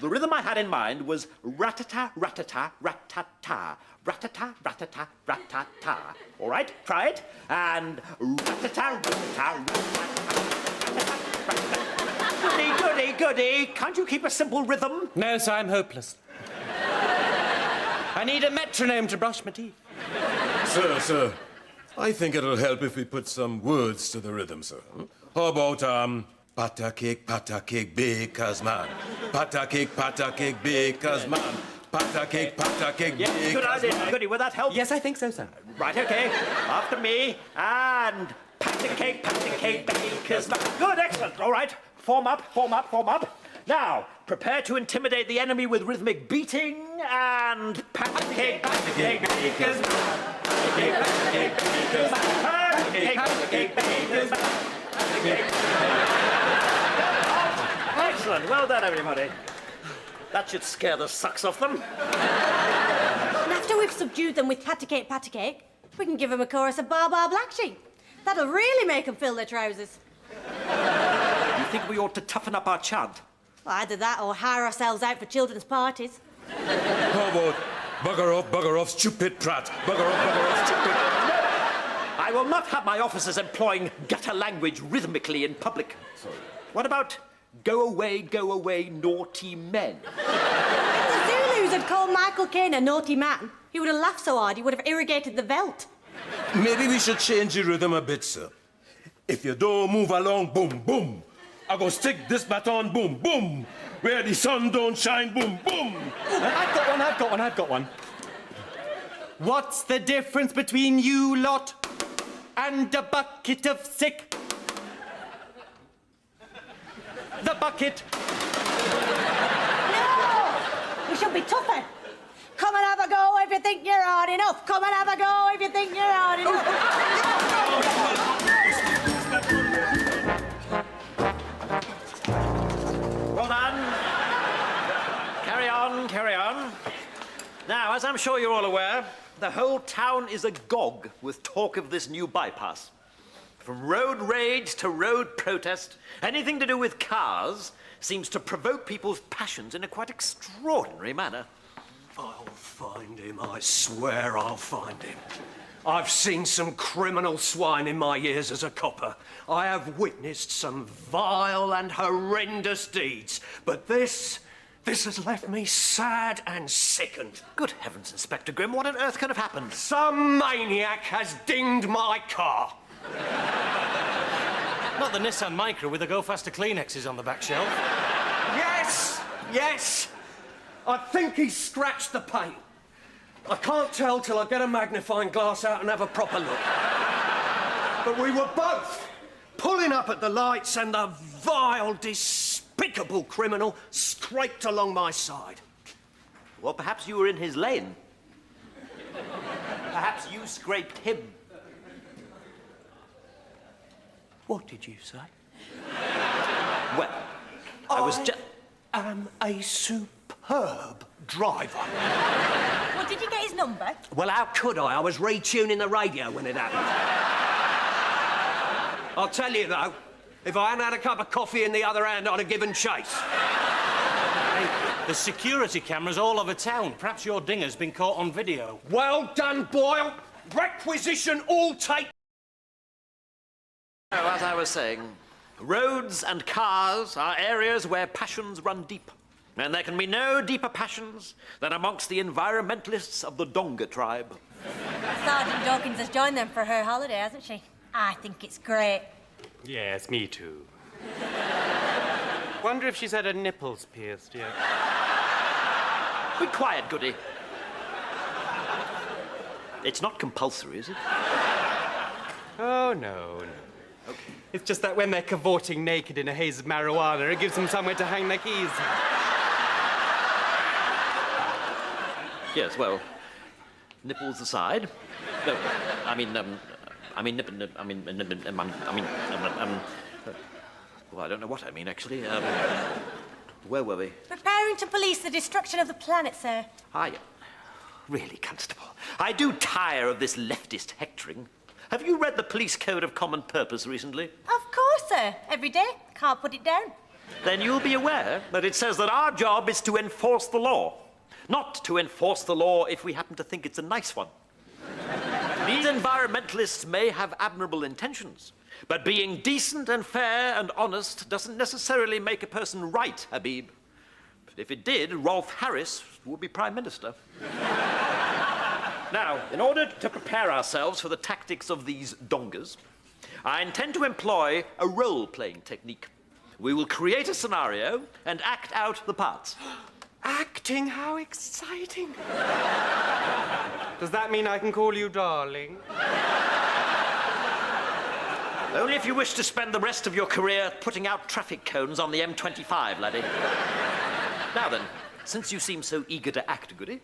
the rhythm I had in mind was rat-ta, rat-ta, rat-ta-ta. Rat-ta, rat-ta, rat-ta-ta. All right, try it. And rat-ta, rat-ta, rat-ta. Goody. Can't you keep a simple rhythm? No, sir, I'm hopeless. I need a metronome to brush my teeth. Sir, I think it'll help if we put some words to the rhythm, sir. How about, pata cake, bakers man. Pata cake, bakers man. Pata cake, bakers Yes, good idea. Goody, will that help? Yes, I think so, sir. Right, okay. After me. And pata cake, bakers man. Good, excellent. All right. Form up. Now, prepare to intimidate the enemy with rhythmic beating and pata cake, bakers man. Excellent. Well done, everybody. That should scare the sucks off them. And after we've subdued them with pata cake, we can give them a chorus of Bar Bar Black Sheep. That'll really make them fill their trousers. You think we ought to toughen up our chant? Well, either that or hire ourselves out for children's parties. How about bugger off, stupid prat. Bugger off, stupid. I will not have my officers employing gutter language rhythmically in public. Sorry. What about go away, naughty men? If the Zulus had called Michael Caine a naughty man, he would have laughed so hard he would have irrigated the veldt. Maybe we should change the rhythm a bit, sir. If you don't move along, boom, boom. I go stick this baton, boom, boom. Where the sun don't shine, boom, boom. I've got one. What's the difference between you lot and a bucket of sick? The bucket. No! We should be tougher. Come and have a go if you think you're hard enough. Come and have a go if you think you're hard enough. Well done. Carry on. Now, as I'm sure you're all aware, the whole town is agog with talk of this new bypass. From road rage to road protest, anything to do with cars seems to provoke people's passions in a quite extraordinary manner. I'll find him, I swear I'll find him. I've seen some criminal swine in my years as a copper. I have witnessed some vile and horrendous deeds. But this has left me sad and sickened. Good heavens, Inspector Grimm, what on earth could have happened? Some maniac has dinged my car. Not the Nissan Micra with the Go Faster Kleenexes on the back shelf. Yes. I think he's scratched the paint. I can't tell till I get a magnifying glass out and have a proper look. But we were both pulling up at the lights and the vile, despicable criminal scraped along my side. Well, perhaps you were in his lane. Perhaps you scraped him. What did you say? Well, I was just... am a superb driver. Well, did you get his number? Well, how could I? I was retuning the radio when it happened. I'll tell you, though, if I hadn't had a cup of coffee in the other hand, I'd have given chase. Hey, there's security cameras all over town. Perhaps your dinger's been caught on video. Well done, Boyle. Requisition all take... As I was saying, roads and cars are areas where passions run deep. And there can be no deeper passions than amongst the environmentalists of the Donga tribe. Sergeant Dawkins has joined them for her holiday, hasn't she? I think it's great. Yes, me too. Wonder if she's had her nipples pierced yet. Be quiet, Goody. It's not compulsory, is it? Oh, no. It's just that when they're cavorting naked in a haze of marijuana, it gives them somewhere to hang their keys. Yes, well, nipples aside. No, well, I don't know what I mean, actually. Where were we? Preparing to police the destruction of the planet, sir. Really, Constable, I do tire of this leftist hectoring. Have you read the Police Code of Common Purpose recently? Of course, sir. Every day. Can't put it down. Then you'll be aware that it says that our job is to enforce the law. Not to enforce the law if we happen to think it's a nice one. These environmentalists may have admirable intentions, but being decent and fair and honest doesn't necessarily make a person right, Habib. But if it did, Rolf Harris would be Prime Minister. Now, in order to prepare ourselves for the tactics of these dongas, I intend to employ a role-playing technique. We will create a scenario and act out the parts. Acting? How exciting. Does that mean I can call you darling? Only if you wish to spend the rest of your career putting out traffic cones on the M25, laddie. Now then, since you seem so eager to act, Goody,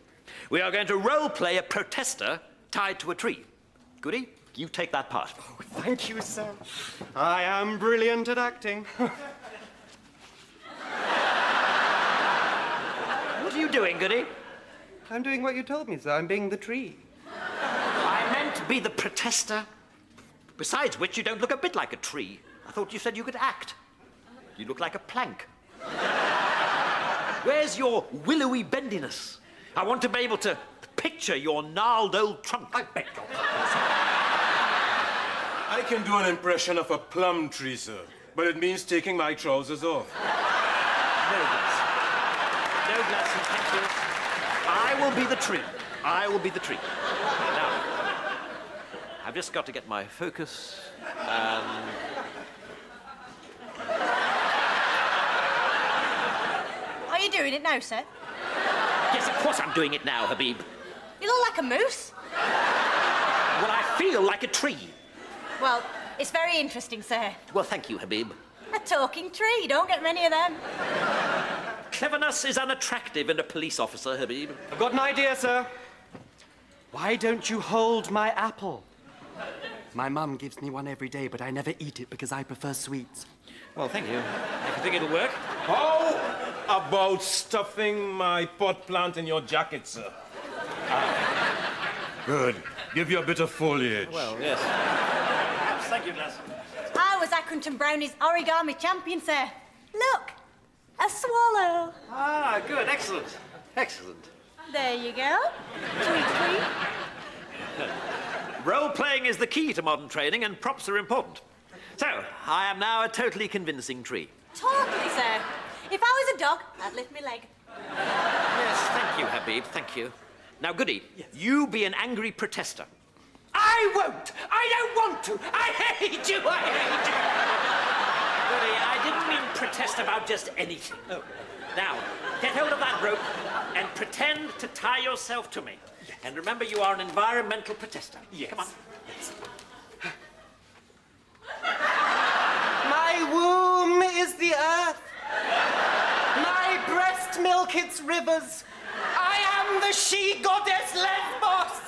we are going to role-play a protester tied to a tree. Goody, you take that part. Oh, thank you, sir. I am brilliant at acting. What are you doing, Goody? I'm doing what you told me, sir. I'm being the tree. I meant to be the protester. Besides which, you don't look a bit like a tree. I thought you said you could act. You look like a plank. Where's your willowy bendiness? I want to be able to picture your gnarled old trunk. I beg your pardon. I can do an impression of a plum tree, sir, but it means taking my trousers off. No, Gladson, thank you. I will be the tree. I will be the tree. Now, I've just got to get my focus. Are you doing it now, sir? Yes, of course I'm doing it now, Habib. You look like a moose. Well, I feel like a tree. Well, it's very interesting, sir. Well, thank you, Habib. A talking tree. You don't get many of them. Cleverness is unattractive in a police officer, Habib. I've got an idea, sir. Why don't you hold my apple? My mum gives me one every day, but I never eat it because I prefer sweets. Well, thank you. I think it'll work. How about stuffing my pot plant in your jacket, sir? Good. Give you a bit of foliage. Well, yes. Thank you, Glass. I was Accrington Brownie's origami champion, sir. Look, a swallow. Ah, good. Excellent. Excellent. There you go. Tweet, tweet. Role-playing is the key to modern training, and props are important. So, I am now a totally convincing tree. Totally, sir. If I was a dog, I'd lift my leg. Yes, thank you, Habib. Thank you. Now, Goody, you be an angry protester. I won't! I don't want to! I hate you! I hate you! Goody, I didn't mean protest about just anything. Oh. Now, get hold of that rope and pretend to tie yourself to me. Yes. And remember, you are an environmental protester. Yes. Come on. Yes. My womb is the earth. My breast milk its rivers. I am the she-goddess Lesbos.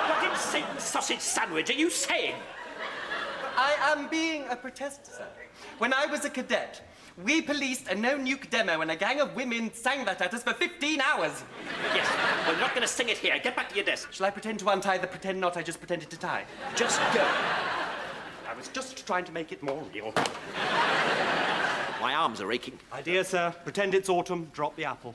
What in Satan's sausage sandwich are you saying? I am being a protester, sir. When I was a cadet, we policed a no-nuke demo and a gang of women sang that at us for 15 hours. Yes, well, you're not going to sing it here. Get back to your desk. Shall I pretend to untie the pretend knot I just pretended to tie? Just go. I was just trying to make it more real. My arms are aching. Idea, sir. Pretend it's autumn. Drop the apple.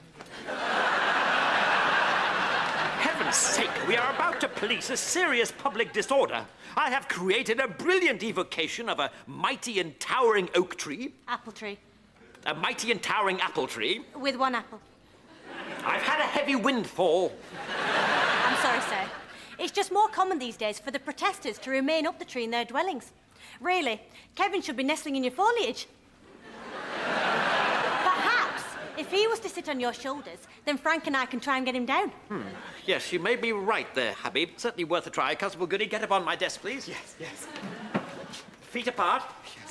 Heaven's sake, we are about to police a serious public disorder. I have created a brilliant evocation of a mighty and towering oak tree. Apple tree. A mighty and towering apple tree. With one apple. I've had a heavy windfall. I'm sorry, sir. It's just more common these days for the protesters to remain up the tree in their dwellings. Really, Kevin should be nestling in your foliage. Perhaps If he was to sit on your shoulders, then Frank and I can try and get him down. Yes, you may be right there, Habib. Certainly worth a try. Constable Goody, get up on my desk, please. Yes. Feet apart.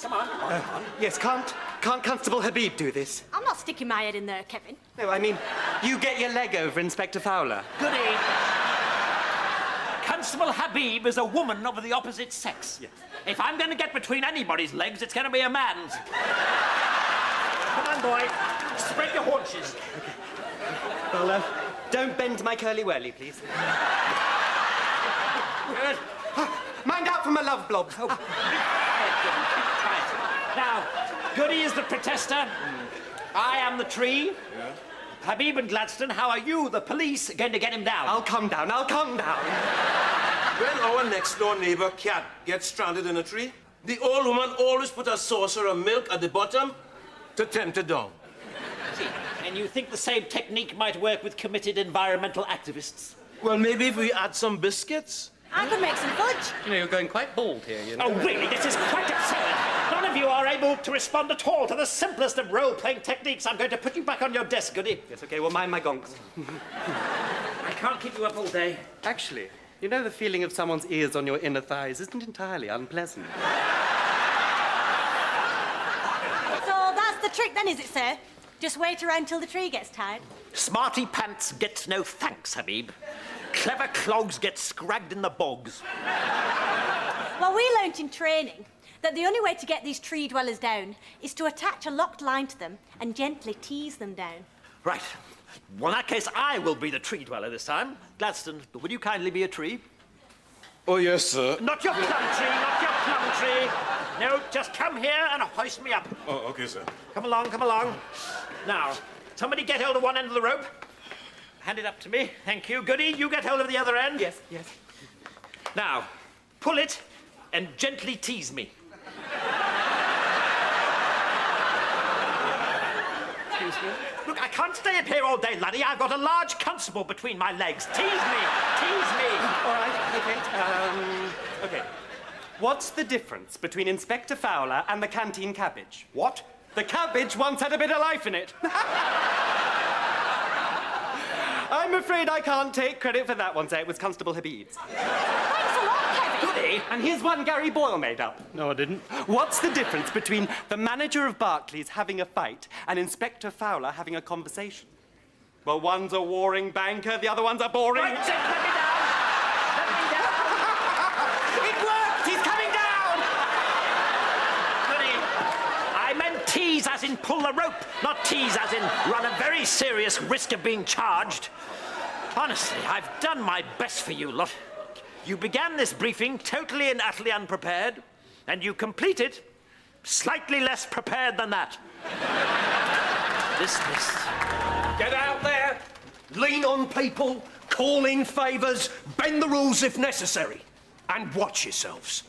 Come on. Yes, can't Constable Habib do this? I'm not sticking my head in there, Kevin. No, I mean, you get your leg over Inspector Fowler. Goody. Constable Habib is a woman of the opposite sex. Yes. If I'm going to get between anybody's legs, it's going to be a man's. Come on, boy. Spread your haunches. Well, don't bend my curly whirly, please. Good. Mind out for my love blobs. Oh. Right. Now, Goody is the protester. I am the tree. Yeah. Habib and Gladstone, how are you, the police, going to get him down? I'll come down. When our next-door neighbor, Cat, gets stranded in a tree, the old woman always put a saucer of milk at the bottom to tempt her down. See, and you think the same technique might work with committed environmental activists? Well, maybe if we add some biscuits. I could make some fudge. You know, you're going quite bald here, you know. Oh, really? This is quite absurd. None of you are able to respond at all to the simplest of role-playing techniques. I'm going to put you back on your desk, Goody. Yes, okay, well, mind my gonks. I can't keep you up all day. Actually, you know the feeling of someone's ears on your inner thighs isn't entirely unpleasant. So that's the trick then, is it, sir? Just wait around till the tree gets tired. Smarty pants gets no thanks, Habib. Clever clogs get scragged in the bogs. Well, we learnt in training that the only way to get these tree dwellers down is to attach a locked line to them and gently tease them down. Right. Well, in that case, I will be the tree dweller this time. Gladstone, would you kindly be a tree? Oh, yes, sir. Not your plum tree, not your plum tree. No, just come here and hoist me up. Oh, okay, sir. Come along, come along. Now, somebody get hold of one end of the rope. Hand it up to me. Thank you. Goody, you get hold of the other end. Yes. Now, pull it and gently tease me. Excuse me? Look, I can't stay up here all day, laddie. I've got a large constable between my legs. Tease me. Tease me. All right, okay. What's the difference between Inspector Fowler and the canteen cabbage? What? The cabbage once had a bit of life in it. I'm afraid I can't take credit for that one, sir. It was Constable Habib's. Thanks a lot, Kevin. Goody. And here's one Gary Boyle made up. No, I didn't. What's the difference between the manager of Barclays having a fight and Inspector Fowler having a conversation? Well, one's a warring banker, the other one's a boring... Right, Jack, let me down. Let me down. It worked! He's coming down! Goody. I meant tease as in pull the rope, not tease as in run a very serious risk of being charged. Honestly, I've done my best for you lot. You began this briefing totally and utterly unprepared, and you complete it slightly less prepared than that. Dismissed. Get out there, lean on people, call in favours, bend the rules if necessary, and watch yourselves.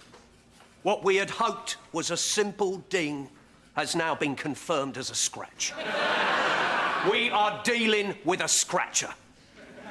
What we had hoped was a simple ding has now been confirmed as a scratch. We are dealing with a scratcher.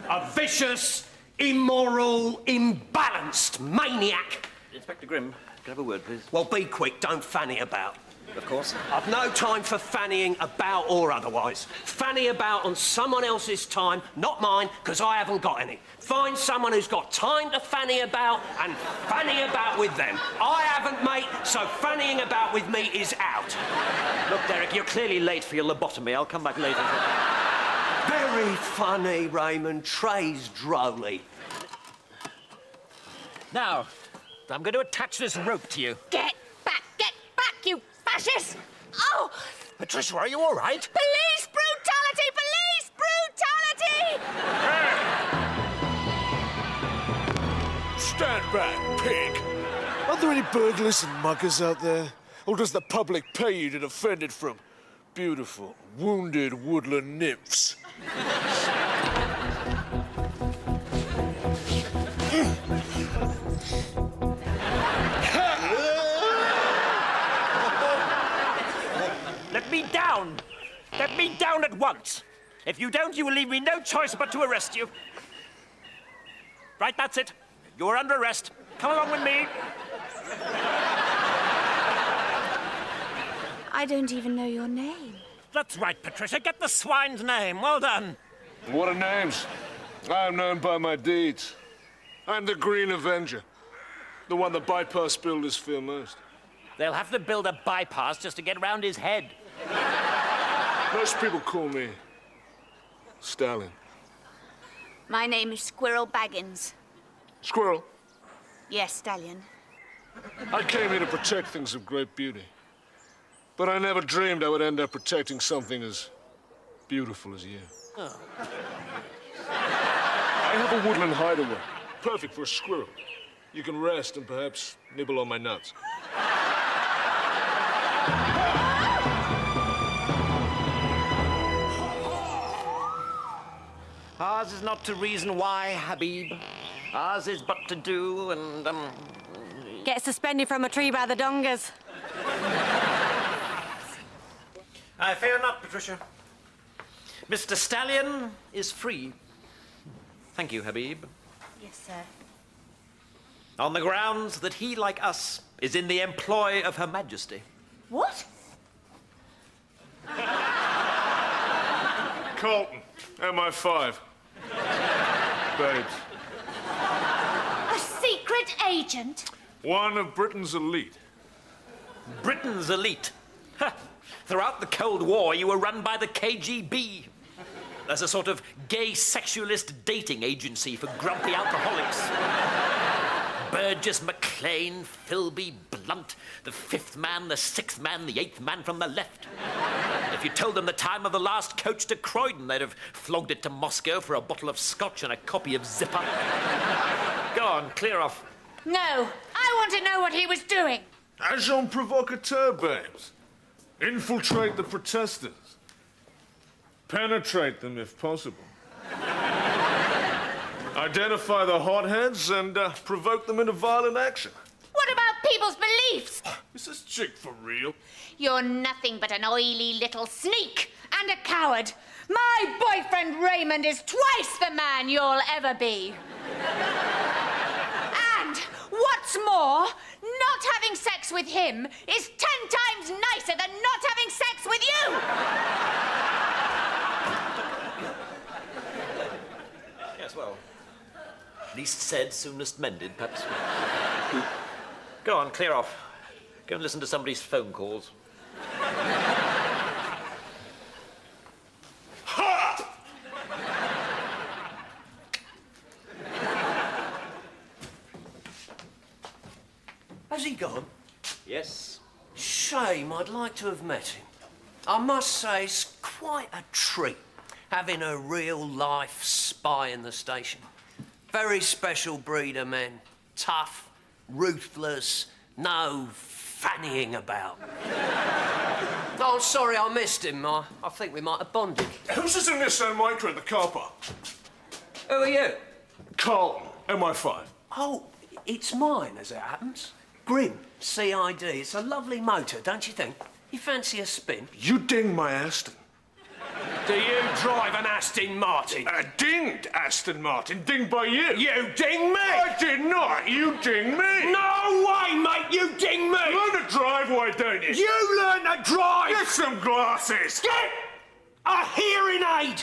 A vicious, immoral, imbalanced maniac. Inspector Grimm, can I have a word, please? Well, be quick, don't fanny about. Of course. I've no time for fannying about or otherwise. Fanny about on someone else's time, not mine, because I haven't got any. Find someone who's got time to fanny about and fanny about with them. I haven't, mate, so fannying about with me is out. Look, Derek, you're clearly late for your lobotomy. I'll come back later. Very funny, Raymond. Trey's drolly. Now, I'm going to attach this rope to you. Get back, you fascist! Oh! Patricia, are you all right? Police brutality! Police brutality! Stand back, pig! Are there any burglars and muggers out there? Or does the public pay you to defend it from beautiful, wounded woodland nymphs? Let me down! Let me down at once! If you don't, you will leave me no choice but to arrest you. Right, that's it. You're under arrest. Come along with me. I don't even know your name. That's right, Patricia. Get the swine's name. Well done. What are names? I am known by my deeds. I'm the Green Avenger. The one the bypass builders fear most. They'll have to build a bypass just to get round his head. Most people call me Stallion. My name is Squirrel Baggins. Squirrel. Yes, Stallion. I came here to protect things of great beauty. But I never dreamed I would end up protecting something as beautiful as you. Oh. I have a woodland hideaway. Perfect for a squirrel. You can rest and perhaps nibble on my nuts. Ours is not to reason why, Habib. Ours is but to do and, Get suspended from a tree by the dongas. I fear not, Patricia. Mr. Stallion is free. Thank you, Habib. Yes, sir. On the grounds that he, like us, is in the employ of Her Majesty. What? Carlton, MI5. Babes. A secret agent? One of Britain's elite. Britain's elite? Ha! Throughout the Cold War, you were run by the KGB. As a sort of gay sexualist dating agency for grumpy alcoholics. Burgess, McLean, Philby, Blunt, the fifth man, the sixth man, the eighth man from the left. If you told them the time of the last coach to Croydon, they'd have flogged it to Moscow for a bottle of scotch and a copy of Zipper. Go on, clear off. No, I want to know what he was doing. Agent provocateur, babes. Infiltrate the protesters. Penetrate them if possible. Identify the hotheads and provoke them into violent action. What about people's beliefs? Is this chick for real? You're nothing but an oily little sneak and a coward. My boyfriend Raymond is twice the man you'll ever be. And what's more, not having sex with him is 10 times nicer than not having sex with you. Yes, well, least said, soonest mended, perhaps. Go on, clear off. Go and listen to somebody's phone calls. Ha! Has he gone? Yes. Shame, I'd like to have met him. I must say, it's quite a treat having a real-life spy in the station. Very special breed of men. Tough, ruthless, no fannying about. Oh, sorry, I missed him. I think we might have bonded. Who's this in this Micro in the car park? Who are you? Carlton, MI5. Oh, it's mine, as it happens. Grim, CID. It's a lovely motor, don't you think? You fancy a spin? You ding my Aston. Do you drive an Aston Martin? Dinged Aston Martin. Dinged by you. You ding me! I did not. You ding me. No way, mate! You ding me! Learn to drive, why don't you? You learn to drive! Get some glasses. Get a hearing aid!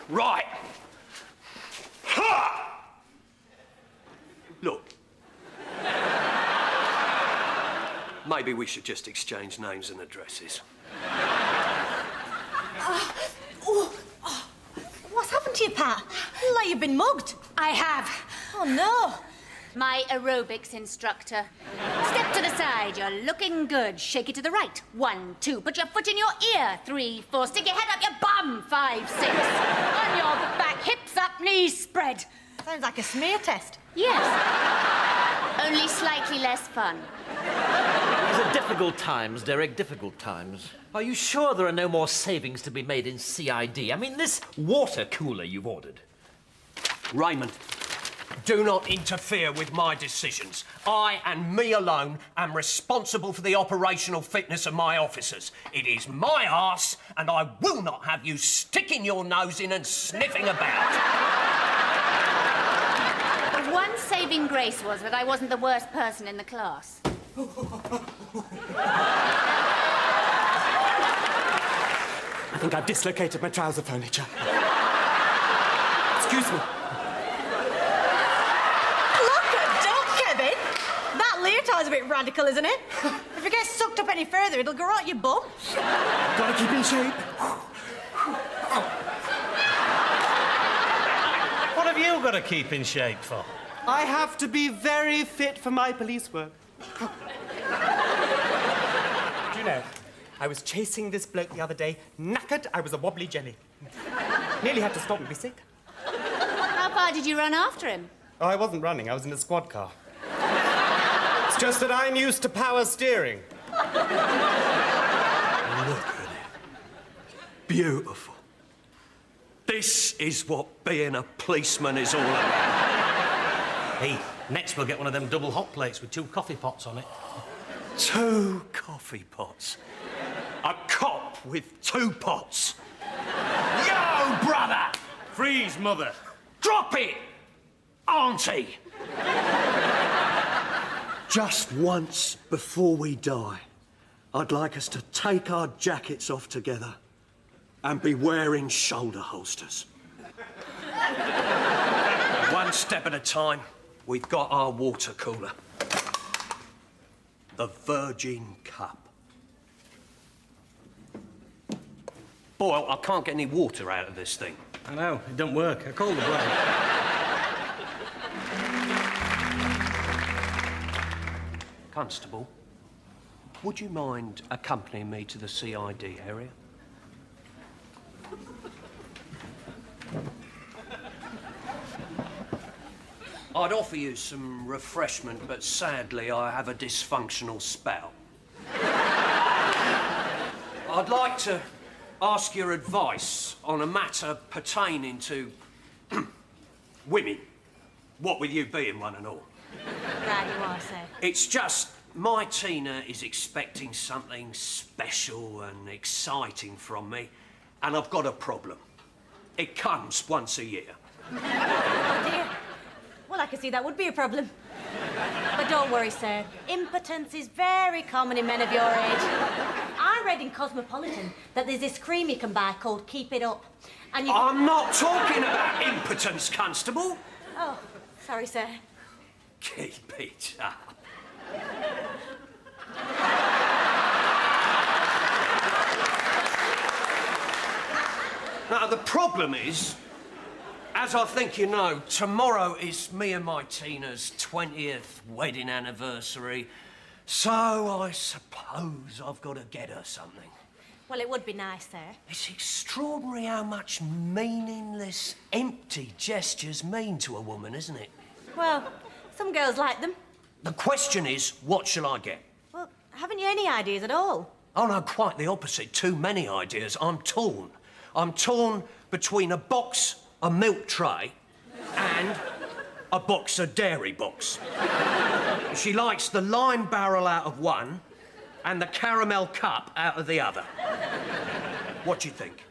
Right. Ha! Look. Maybe we should just exchange names and addresses. What's happened to you, Pat? Like you've been mugged. I have. Oh, no. My aerobics instructor. Step to the side. You're looking good. Shake it to the right. 1, 2. Put your foot in your ear. 3, 4. Stick your head up your bum. 5, 6. On your back. Hips up. Knees spread. Sounds like a smear test. Yes. Only slightly less fun. These are difficult times, Derek, difficult times. Are you sure there are no more savings to be made in CID? I mean, this water cooler you've ordered. Raymond, do not interfere with my decisions. I and me alone am responsible for the operational fitness of my officers. It is my arse, and I will not have you sticking your nose in and sniffing about. The one saving grace was that I wasn't the worst person in the class. I think I've dislocated my trouser furniture. Excuse me. Look at Doc, Kevin. That leotard's a bit radical, isn't it? If it gets sucked up any further, it'll go right your bum. Gotta keep in shape. What have you got to keep in shape for? I have to be very fit for my police work. Do you know, I was chasing this bloke the other day, knackered, I was a wobbly jelly. Nearly had to stop and be sick. How far did you run after him? Oh, I wasn't running, I was in a squad car. It's just that I'm used to power steering. Look at it. Beautiful. This is what being a policeman is all about. Hey, next we'll get one of them double hot plates with 2 coffee pots on it. 2 coffee pots. A cop with 2 pots. Yo, brother! Freeze, mother. Drop it! Auntie! Just once before we die, I'd like us to take our jackets off together and be wearing shoulder holsters. One step at a time, we've got our water cooler. The Virgin Cup. Boyle, I can't get any water out of this thing. I know, it don't work. I called the bloke. Constable, would you mind accompanying me to the CID area? I'd offer you some refreshment, but sadly I have a dysfunctional spell. I'd like to ask your advice on a matter pertaining to women. What with you being one and all. Right, you are, sir. It's just my Tina is expecting something special and exciting from me, and I've got a problem. It comes once a year. Oh, dear. Well, I can see that would be a problem. But don't worry, sir. Impotence is very common in men of your age. I read in Cosmopolitan that there's this cream you can buy called Keep It Up. And you... I'm not talking about impotence, Constable. Oh, sorry, sir. Keep it up. Now, the problem is, as I think you know, tomorrow is me and my Tina's 20th wedding anniversary, so I suppose I've got to get her something. Well, it would be nice, sir. It's extraordinary how much meaningless, empty gestures mean to a woman, isn't it? Well, some girls like them. The question is, what shall I get? Well, haven't you any ideas at all? Oh, no, quite the opposite. Too many ideas. I'm torn. I'm torn between a box, a milk tray, and a box of dairy box. She likes the lime barrel out of one and the caramel cup out of the other. What do you think?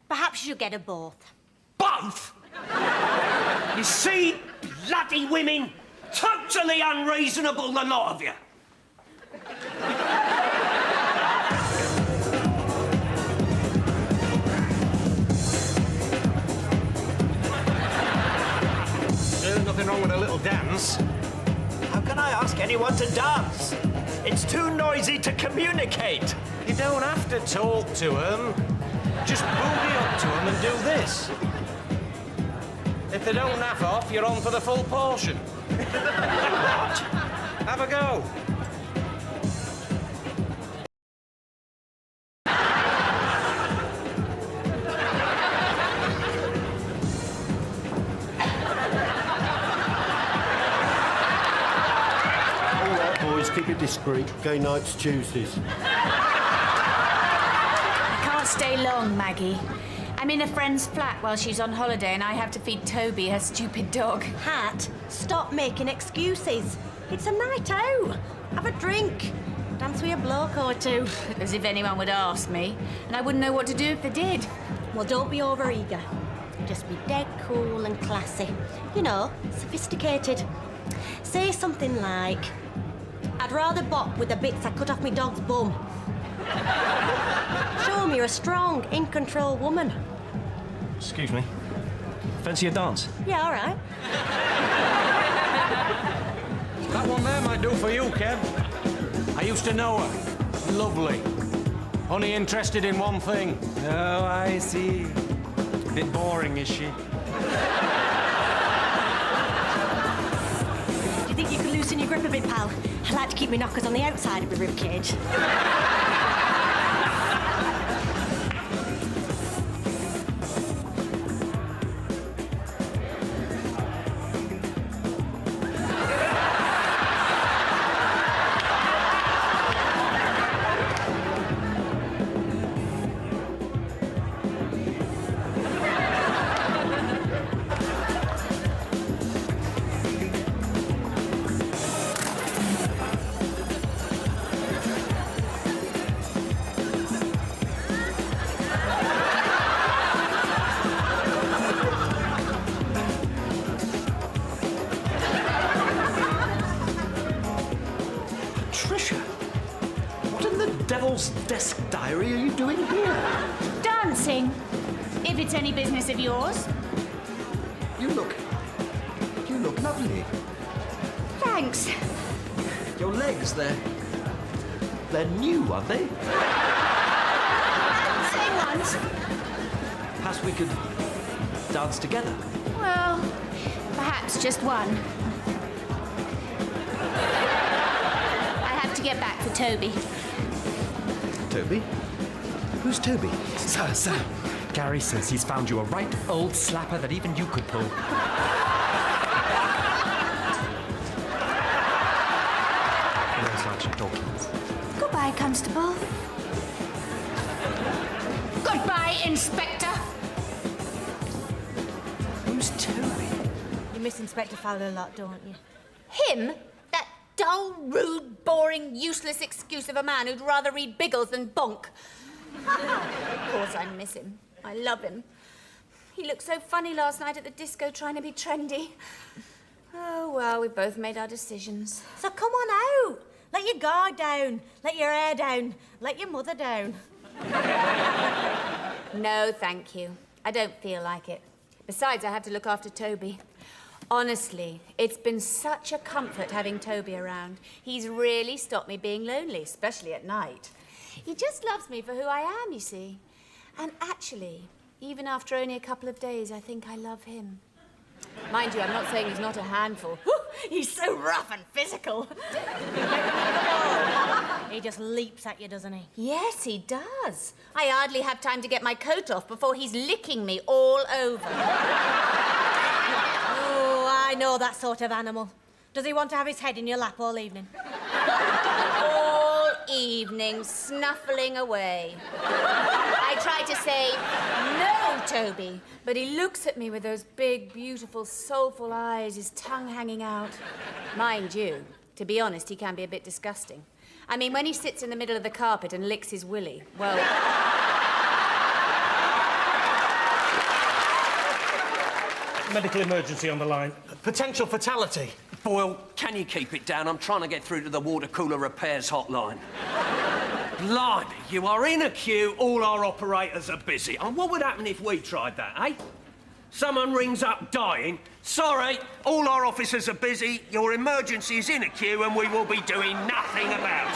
Perhaps you should get her both. Both? You see, bloody women, totally unreasonable, the lot of you. There's nothing wrong with a little dance. How can I ask anyone to dance? It's too noisy to communicate. You don't have to talk to them. Just boogie up to them and do this. If they don't naff off, you're on for the full portion. What? Have a go. All right, boys, keep it discreet. Gay nights Tuesdays. I can't stay long, Maggie. I'm in a friend's flat while she's on holiday and I have to feed Toby, her stupid dog. Hat, stop making excuses. It's a night out. Have a drink. Dance with a bloke or two. As if anyone would ask me. And I wouldn't know what to do if they did. Well, don't be overeager. Just be dead cool and classy. You know, sophisticated. Say something like, I'd rather bop with the bits I cut off my dog's bum. Show 'em you're a strong, in-control woman. Excuse me. Fancy a dance? Yeah, all right. That one there might do for you, Kev. I used to know her. Lovely. Only interested in one thing. Oh, I see. Bit boring, is she? Do you think you could loosen your grip a bit, pal? I like to keep my knockers on the outside of the ribcage. Devil's desk diary are you doing here? Dancing. If it's any business of yours. You look lovely. Thanks. Your legs, they're new, aren't they? Same ones. Perhaps we could dance together. Well, perhaps just one. I have to get back to Toby. Toby? Who's Toby? Sir. Gary says he's found you a right old slapper that even you could pull. Where's Sergeant Dawkins? Goodbye, Constable. Goodbye, Inspector. Who's Toby? You miss Inspector Fowler a lot, don't you? Him? That dull, rude, boring, useless excuse of a man who'd rather read Biggles than bonk. Of course I miss him. I love him. He looked so funny last night at the disco trying to be trendy. Oh, well, we both made our decisions. So come on out. Let your guard down. Let your hair down. Let your mother down. No, thank you. I don't feel like it. Besides, I have to look after Toby. Honestly, it's been such a comfort having Toby around. He's really stopped me being lonely, especially at night. He just loves me for who I am, you see. And actually, even after only a couple of days, I think I love him. Mind you, I'm not saying he's not a handful. He's so rough and physical. He just leaps at you, doesn't he? Yes, he does. I hardly have time to get my coat off before he's licking me all over. Oh, I know that sort of animal. Does he want to have his head in your lap all evening? All evening, snuffling away. I try to say, no, Toby, but he looks at me with those big, beautiful, soulful eyes, his tongue hanging out. Mind you, to be honest, he can be a bit disgusting. I mean, when he sits in the middle of the carpet and licks his willy, well... Medical emergency on the line. Potential fatality. Boyle, can you keep it down? I'm trying to get through to the water cooler repairs hotline. Blimey, you are in a queue, all our operators are busy. And what would happen if we tried that, eh? Someone rings up dying. Sorry, all our officers are busy. Your emergency is in a queue and we will be doing nothing about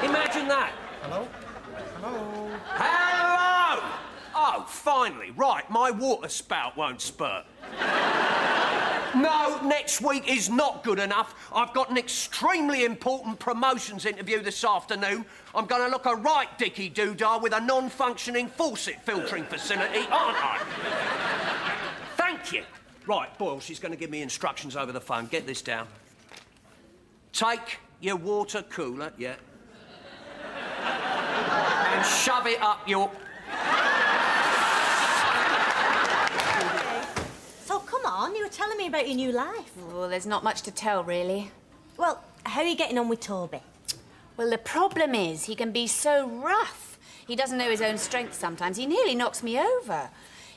it. Imagine that. Hello? Hello? Hello! Oh, finally. Right, my water spout won't spurt. No, next week is not good enough. I've got an extremely important promotions interview this afternoon. I'm going to look a right dicky doodah with a non-functioning faucet filtering facility, aren't I? Thank you. Right, Boyle, she's going to give me instructions over the phone. Get this down. Take your water cooler, yeah, and shove it up your... So come on, you were telling me about your new life. Well, there's not much to tell, really. Well, how are you getting on with Toby? Well, the problem is he can be so rough. He doesn't know his own strength sometimes. He nearly knocks me over.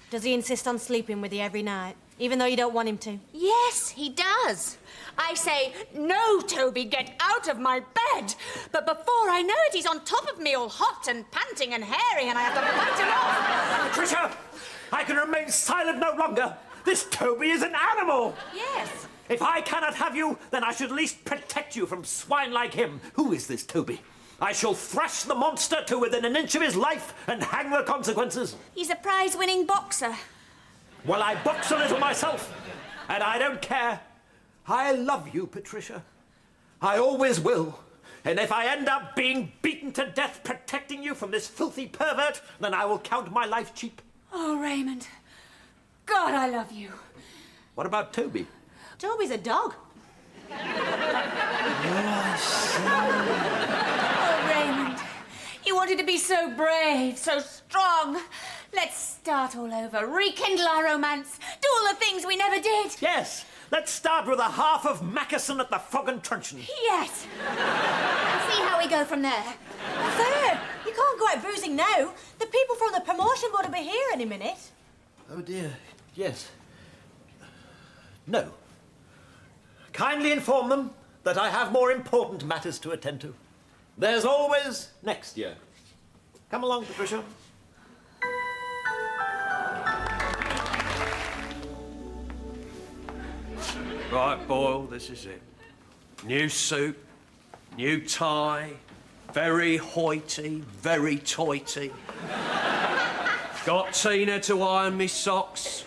Does he insist on sleeping with you every night? Even though you don't want him to. Yes, he does. I say, no, Toby, get out of my bed. But before I know it, he's on top of me all hot and panting and hairy, and I have to fight him off. Patricia, I can remain silent no longer. This Toby is an animal. Yes. If I cannot have you, then I should at least protect you from swine like him. Who is this Toby? I shall thrash the monster to within an inch of his life and hang the consequences. He's a prize-winning boxer. Well, I box a little myself, and I don't care. I love you, Patricia. I always will. And if I end up being beaten to death protecting you from this filthy pervert, then I will count my life cheap. Oh, Raymond. God, I love you. What about Toby? Toby's a dog. Oh, Raymond. You wanted to be so brave, so strong. Let's start all over, rekindle our romance, do all the things we never did. Yes. Let's start with a half of Mackerson at the Frog and Truncheon. Yes. And see how we go from there. Sir, you can't go out boozing now. The people from the promotion board will be here any minute. Oh, dear. Yes. No. Kindly inform them that I have more important matters to attend to. There's always next year. Come along, Patricia. Right, Boyle, this is it. New suit, new tie, very hoity, very toity. Got Tina to iron me socks,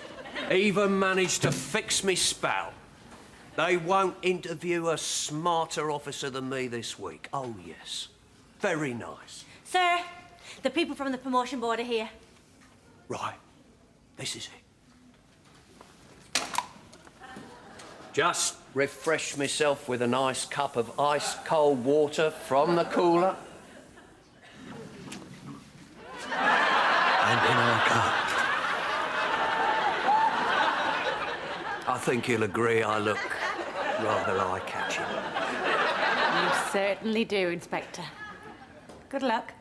even managed to fix me spout. They won't interview a smarter officer than me this week. Oh, yes. Very nice. Sir, the people from the promotion board are here. Right, this is it. Just refresh myself with a nice cup of ice-cold water from the cooler. And in I go. I think he'll agree I look rather eye-catching. You certainly do, Inspector. Good luck.